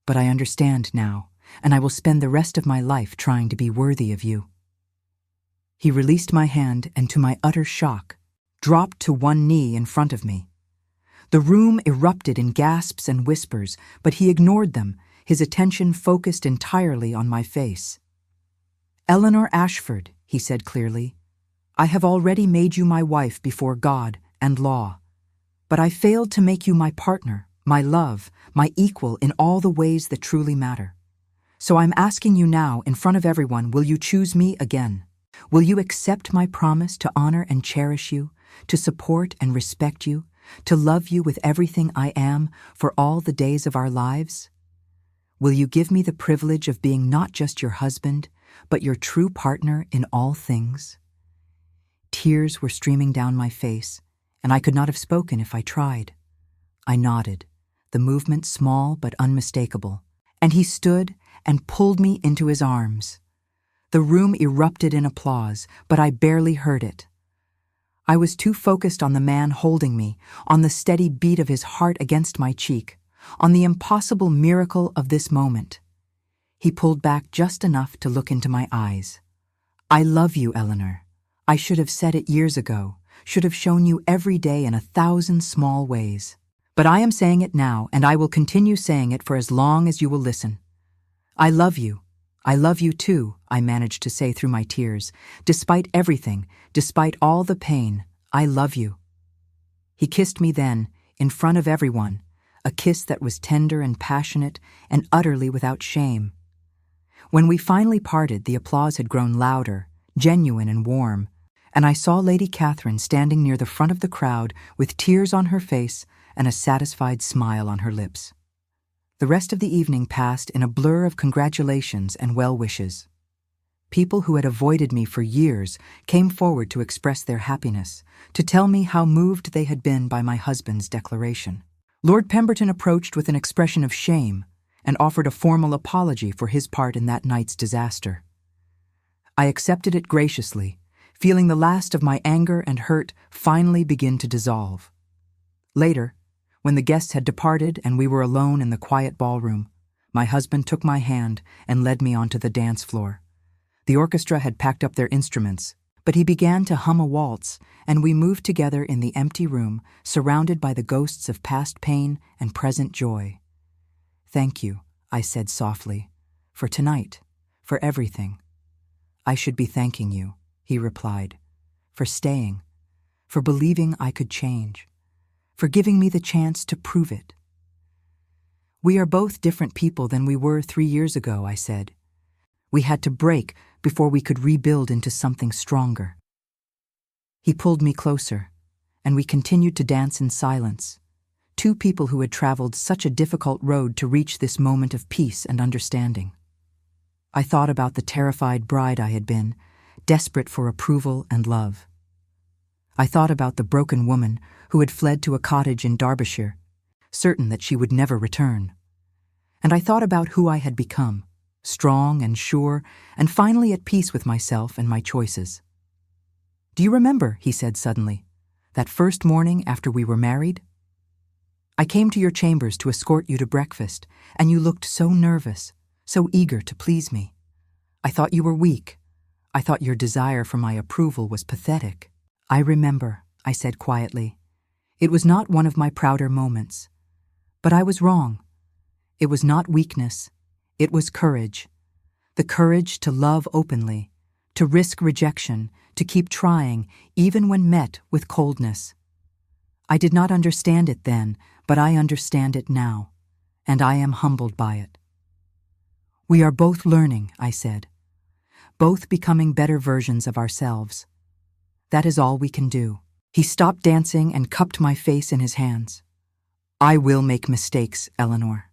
But I understand now, and I will spend the rest of my life trying to be worthy of you. He released my hand and, to my utter shock, dropped to one knee in front of me. The room erupted in gasps and whispers, but he ignored them, his attention focused entirely on my face. Eleanor Ashford, he said clearly, I have already made you my wife before God and law, but I failed to make you my partner, my love, my equal in all the ways that truly matter. So I'm asking you now, in front of everyone, will you choose me again? Will you accept my promise to honor and cherish you, to support and respect you, to love you with everything I am for all the days of our lives? Will you give me the privilege of being not just your husband, but your true partner in all things? Tears were streaming down my face, and I could not have spoken if I tried. I nodded, the movement small but unmistakable, and he stood and pulled me into his arms. The room erupted in applause, but I barely heard it. I was too focused on the man holding me, on the steady beat of his heart against my cheek, on the impossible miracle of this moment. He pulled back just enough to look into my eyes. I love you, Eleanor. I should have said it years ago, should have shown you every day in 1,000 small ways. But I am saying it now, and I will continue saying it for as long as you will listen. I love you. I love you too, I managed to say through my tears. Despite everything, despite all the pain, I love you. He kissed me then, in front of everyone, a kiss that was tender and passionate and utterly without shame. When we finally parted, the applause had grown louder, genuine and warm, and I saw Lady Catherine standing near the front of the crowd with tears on her face and a satisfied smile on her lips. The rest of the evening passed in a blur of congratulations and well wishes. People who had avoided me for years came forward to express their happiness, to tell me how moved they had been by my husband's declaration. Lord Pemberton approached with an expression of shame and offered a formal apology for his part in that night's disaster. I accepted it graciously, feeling the last of my anger and hurt finally begin to dissolve. Later, when the guests had departed and we were alone in the quiet ballroom, my husband took my hand and led me onto the dance floor. The orchestra had packed up their instruments, but he began to hum a waltz, and we moved together in the empty room, surrounded by the ghosts of past pain and present joy. Thank you, I said softly, for tonight, for everything. I should be thanking you, he replied, for staying, for believing I could change, for giving me the chance to prove it. We are both different people than we were 3 years ago, I said. We had to break before we could rebuild into something stronger. He pulled me closer, and we continued to dance in silence, two people who had traveled such a difficult road to reach this moment of peace and understanding. I thought about the terrified bride I had been, desperate for approval and love. I thought about the broken woman who had fled to a cottage in Derbyshire, certain that she would never return. And I thought about who I had become, strong and sure, and finally at peace with myself and my choices. "Do you remember," he said suddenly, "that first morning after we were married? I came to your chambers to escort you to breakfast, and you looked so nervous, so eager to please me. I thought you were weak. I thought your desire for my approval was pathetic." "I remember," I said quietly. "It was not one of my prouder moments. But I was wrong. It was not weakness. It was courage. The courage to love openly, to risk rejection, to keep trying, even when met with coldness. I did not understand it then, but I understand it now, and I am humbled by it." "We are both learning," I said, "both becoming better versions of ourselves. That is all we can do." He stopped dancing and cupped my face in his hands. "I will make mistakes, Eleanor.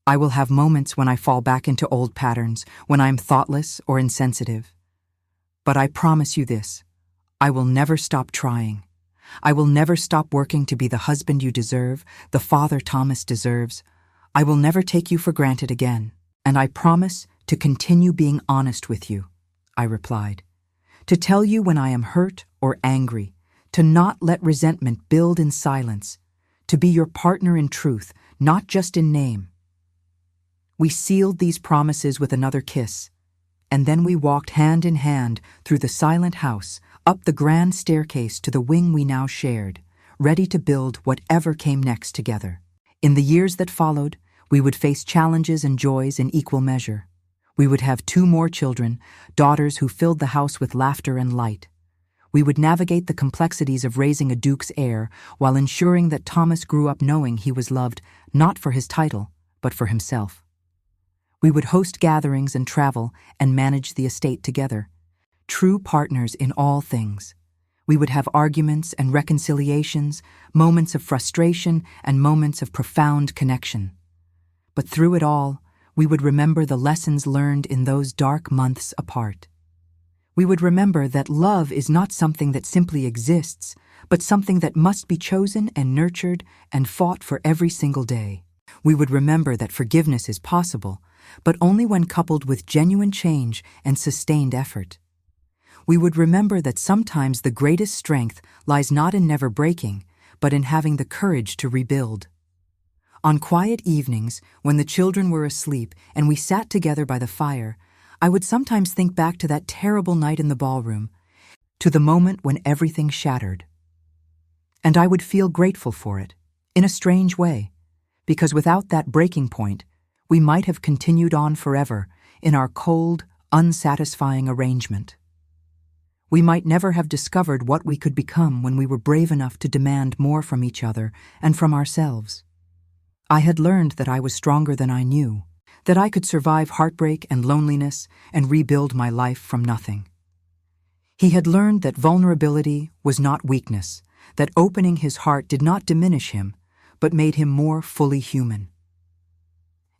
I will have moments when I fall back into old patterns, when I am thoughtless or insensitive. But I promise you this, I will never stop trying. I will never stop working to be the husband you deserve, the father Thomas deserves. I will never take you for granted again. And I promise to continue being honest with you," I replied. "To tell you when I am hurt or angry, to not let resentment build in silence, to be your partner in truth, not just in name." We sealed these promises with another kiss, and then we walked hand in hand through the silent house, up the grand staircase to the wing we now shared, ready to build whatever came next together. In the years that followed, we would face challenges and joys in equal measure. We would have 2 more children, daughters who filled the house with laughter and light. We would navigate the complexities of raising a duke's heir while ensuring that Thomas grew up knowing he was loved not for his title, but for himself. We would host gatherings and travel and manage the estate together, true partners in all things. We would have arguments and reconciliations, moments of frustration and moments of profound connection. But through it all, we would remember the lessons learned in those dark months apart. We would remember that love is not something that simply exists, but something that must be chosen and nurtured and fought for every single day. We would remember that forgiveness is possible, but only when coupled with genuine change and sustained effort. We would remember that sometimes the greatest strength lies not in never breaking, but in having the courage to rebuild. On quiet evenings, when the children were asleep and we sat together by the fire, I would sometimes think back to that terrible night in the ballroom, to the moment when everything shattered. And I would feel grateful for it, in a strange way, because without that breaking point, we might have continued on forever in our cold, unsatisfying arrangement. We might never have discovered what we could become when we were brave enough to demand more from each other and from ourselves. I had learned that I was stronger than I knew, that I could survive heartbreak and loneliness and rebuild my life from nothing. He had learned that vulnerability was not weakness, that opening his heart did not diminish him, but made him more fully human.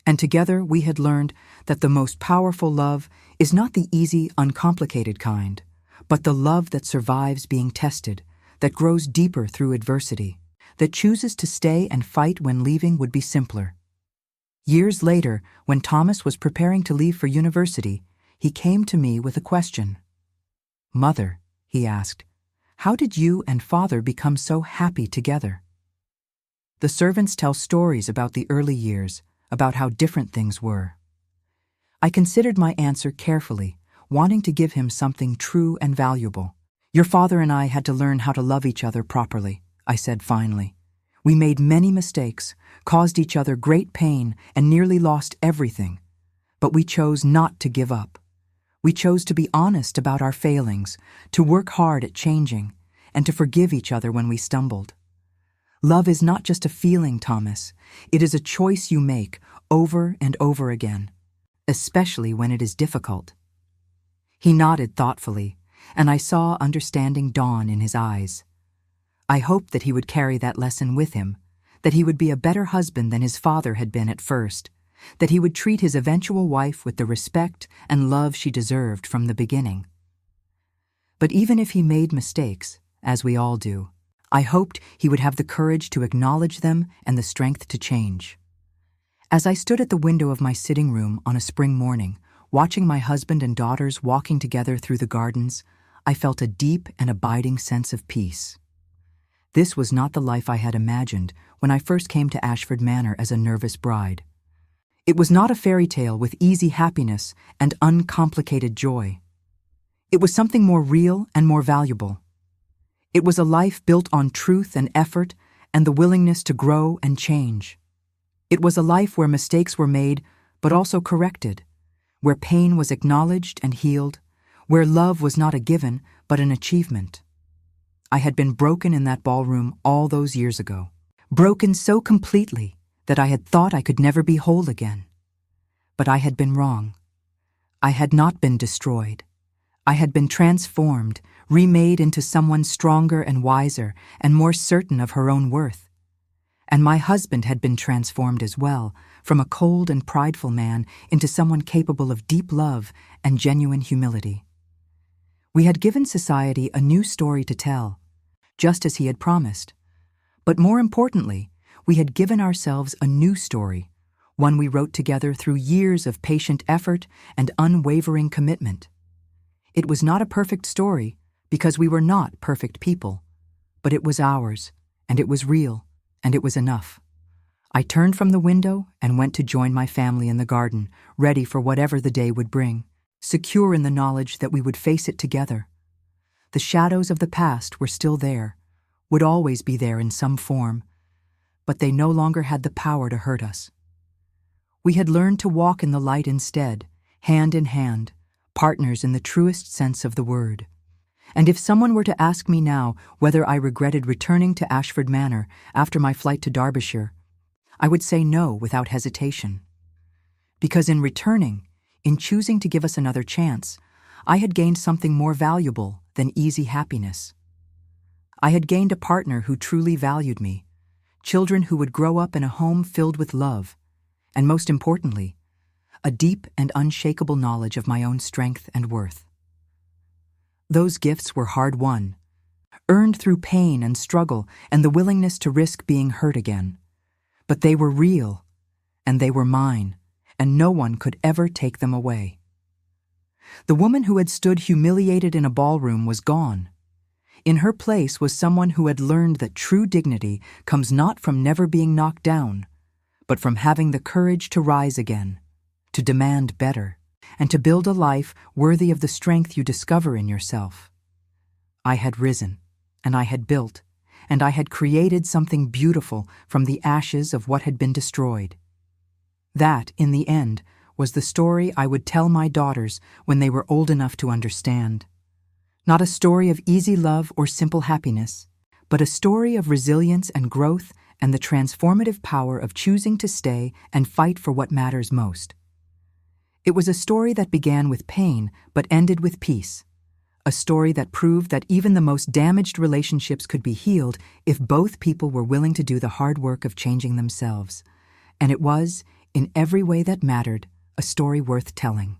And together we had learned that the most powerful love is not the easy, uncomplicated kind, but the love that survives being tested, that grows deeper through adversity, that chooses to stay and fight when leaving would be simpler. Years later, when Thomas was preparing to leave for university, he came to me with a question. "Mother," he asked, "how did you and Father become so happy together?" The servants tell stories about the early years, about how different things were. I considered my answer carefully, wanting to give him something true and valuable. "Your father and I had to learn how to love each other properly," I said finally. "We made many mistakes, caused each other great pain, and nearly lost everything. But we chose not to give up. We chose to be honest about our failings, to work hard at changing, and to forgive each other when we stumbled. Love is not just a feeling, Thomas. It is a choice you make over and over again, especially when it is difficult." He nodded thoughtfully, and I saw understanding dawn in his eyes. I hoped that he would carry that lesson with him, that he would be a better husband than his father had been at first, that he would treat his eventual wife with the respect and love she deserved from the beginning. But even if he made mistakes, as we all do. I hoped he would have the courage to acknowledge them and the strength to change. As I stood at the window of my sitting room on a spring morning, watching my husband and daughters walking together through the gardens, I felt a deep and abiding sense of peace. This was not the life I had imagined when I first came to Ashford Manor as a nervous bride. It was not a fairy tale with easy happiness and uncomplicated joy. It was something more real and more valuable. It was a life built on truth and effort and the willingness to grow and change. It was a life where mistakes were made but also corrected, where pain was acknowledged and healed, where love was not a given but an achievement. I had been broken in that ballroom all those years ago, broken so completely that I had thought I could never be whole again. But I had been wrong. I had not been destroyed. I had been transformed, remade into someone stronger and wiser and more certain of her own worth. And my husband had been transformed as well, from a cold and prideful man into someone capable of deep love and genuine humility. We had given society a new story to tell, just as he had promised. But more importantly, we had given ourselves a new story, one we wrote together through years of patient effort and unwavering commitment. It was not a perfect story because we were not perfect people, but it was ours, and it was real, and it was enough. I turned from the window and went to join my family in the garden, ready for whatever the day would bring, secure in the knowledge that we would face it together. The shadows of the past were still there, would always be there in some form, but they no longer had the power to hurt us. We had learned to walk in the light instead, hand in hand, partners in the truest sense of the word. And if someone were to ask me now whether I regretted returning to Ashford Manor after my flight to Derbyshire, I would say no without hesitation. Because in returning, in choosing to give us another chance, I had gained something more valuable than easy happiness. I had gained a partner who truly valued me, children who would grow up in a home filled with love, and most importantly, a deep and unshakable knowledge of my own strength and worth. Those gifts were hard-won, earned through pain and struggle and the willingness to risk being hurt again. But they were real, and they were mine, and no one could ever take them away. The woman who had stood humiliated in a ballroom was gone. In her place was someone who had learned that true dignity comes not from never being knocked down, but from having the courage to rise again, to demand better, and to build a life worthy of the strength you discover in yourself. I had risen, and I had built, and I had created something beautiful from the ashes of what had been destroyed. That, in the end, was the story I would tell my daughters when they were old enough to understand. Not a story of easy love or simple happiness, but a story of resilience and growth and the transformative power of choosing to stay and fight for what matters most. It was a story that began with pain but ended with peace. A story that proved that even the most damaged relationships could be healed if both people were willing to do the hard work of changing themselves. And it was, in every way that mattered, a story worth telling.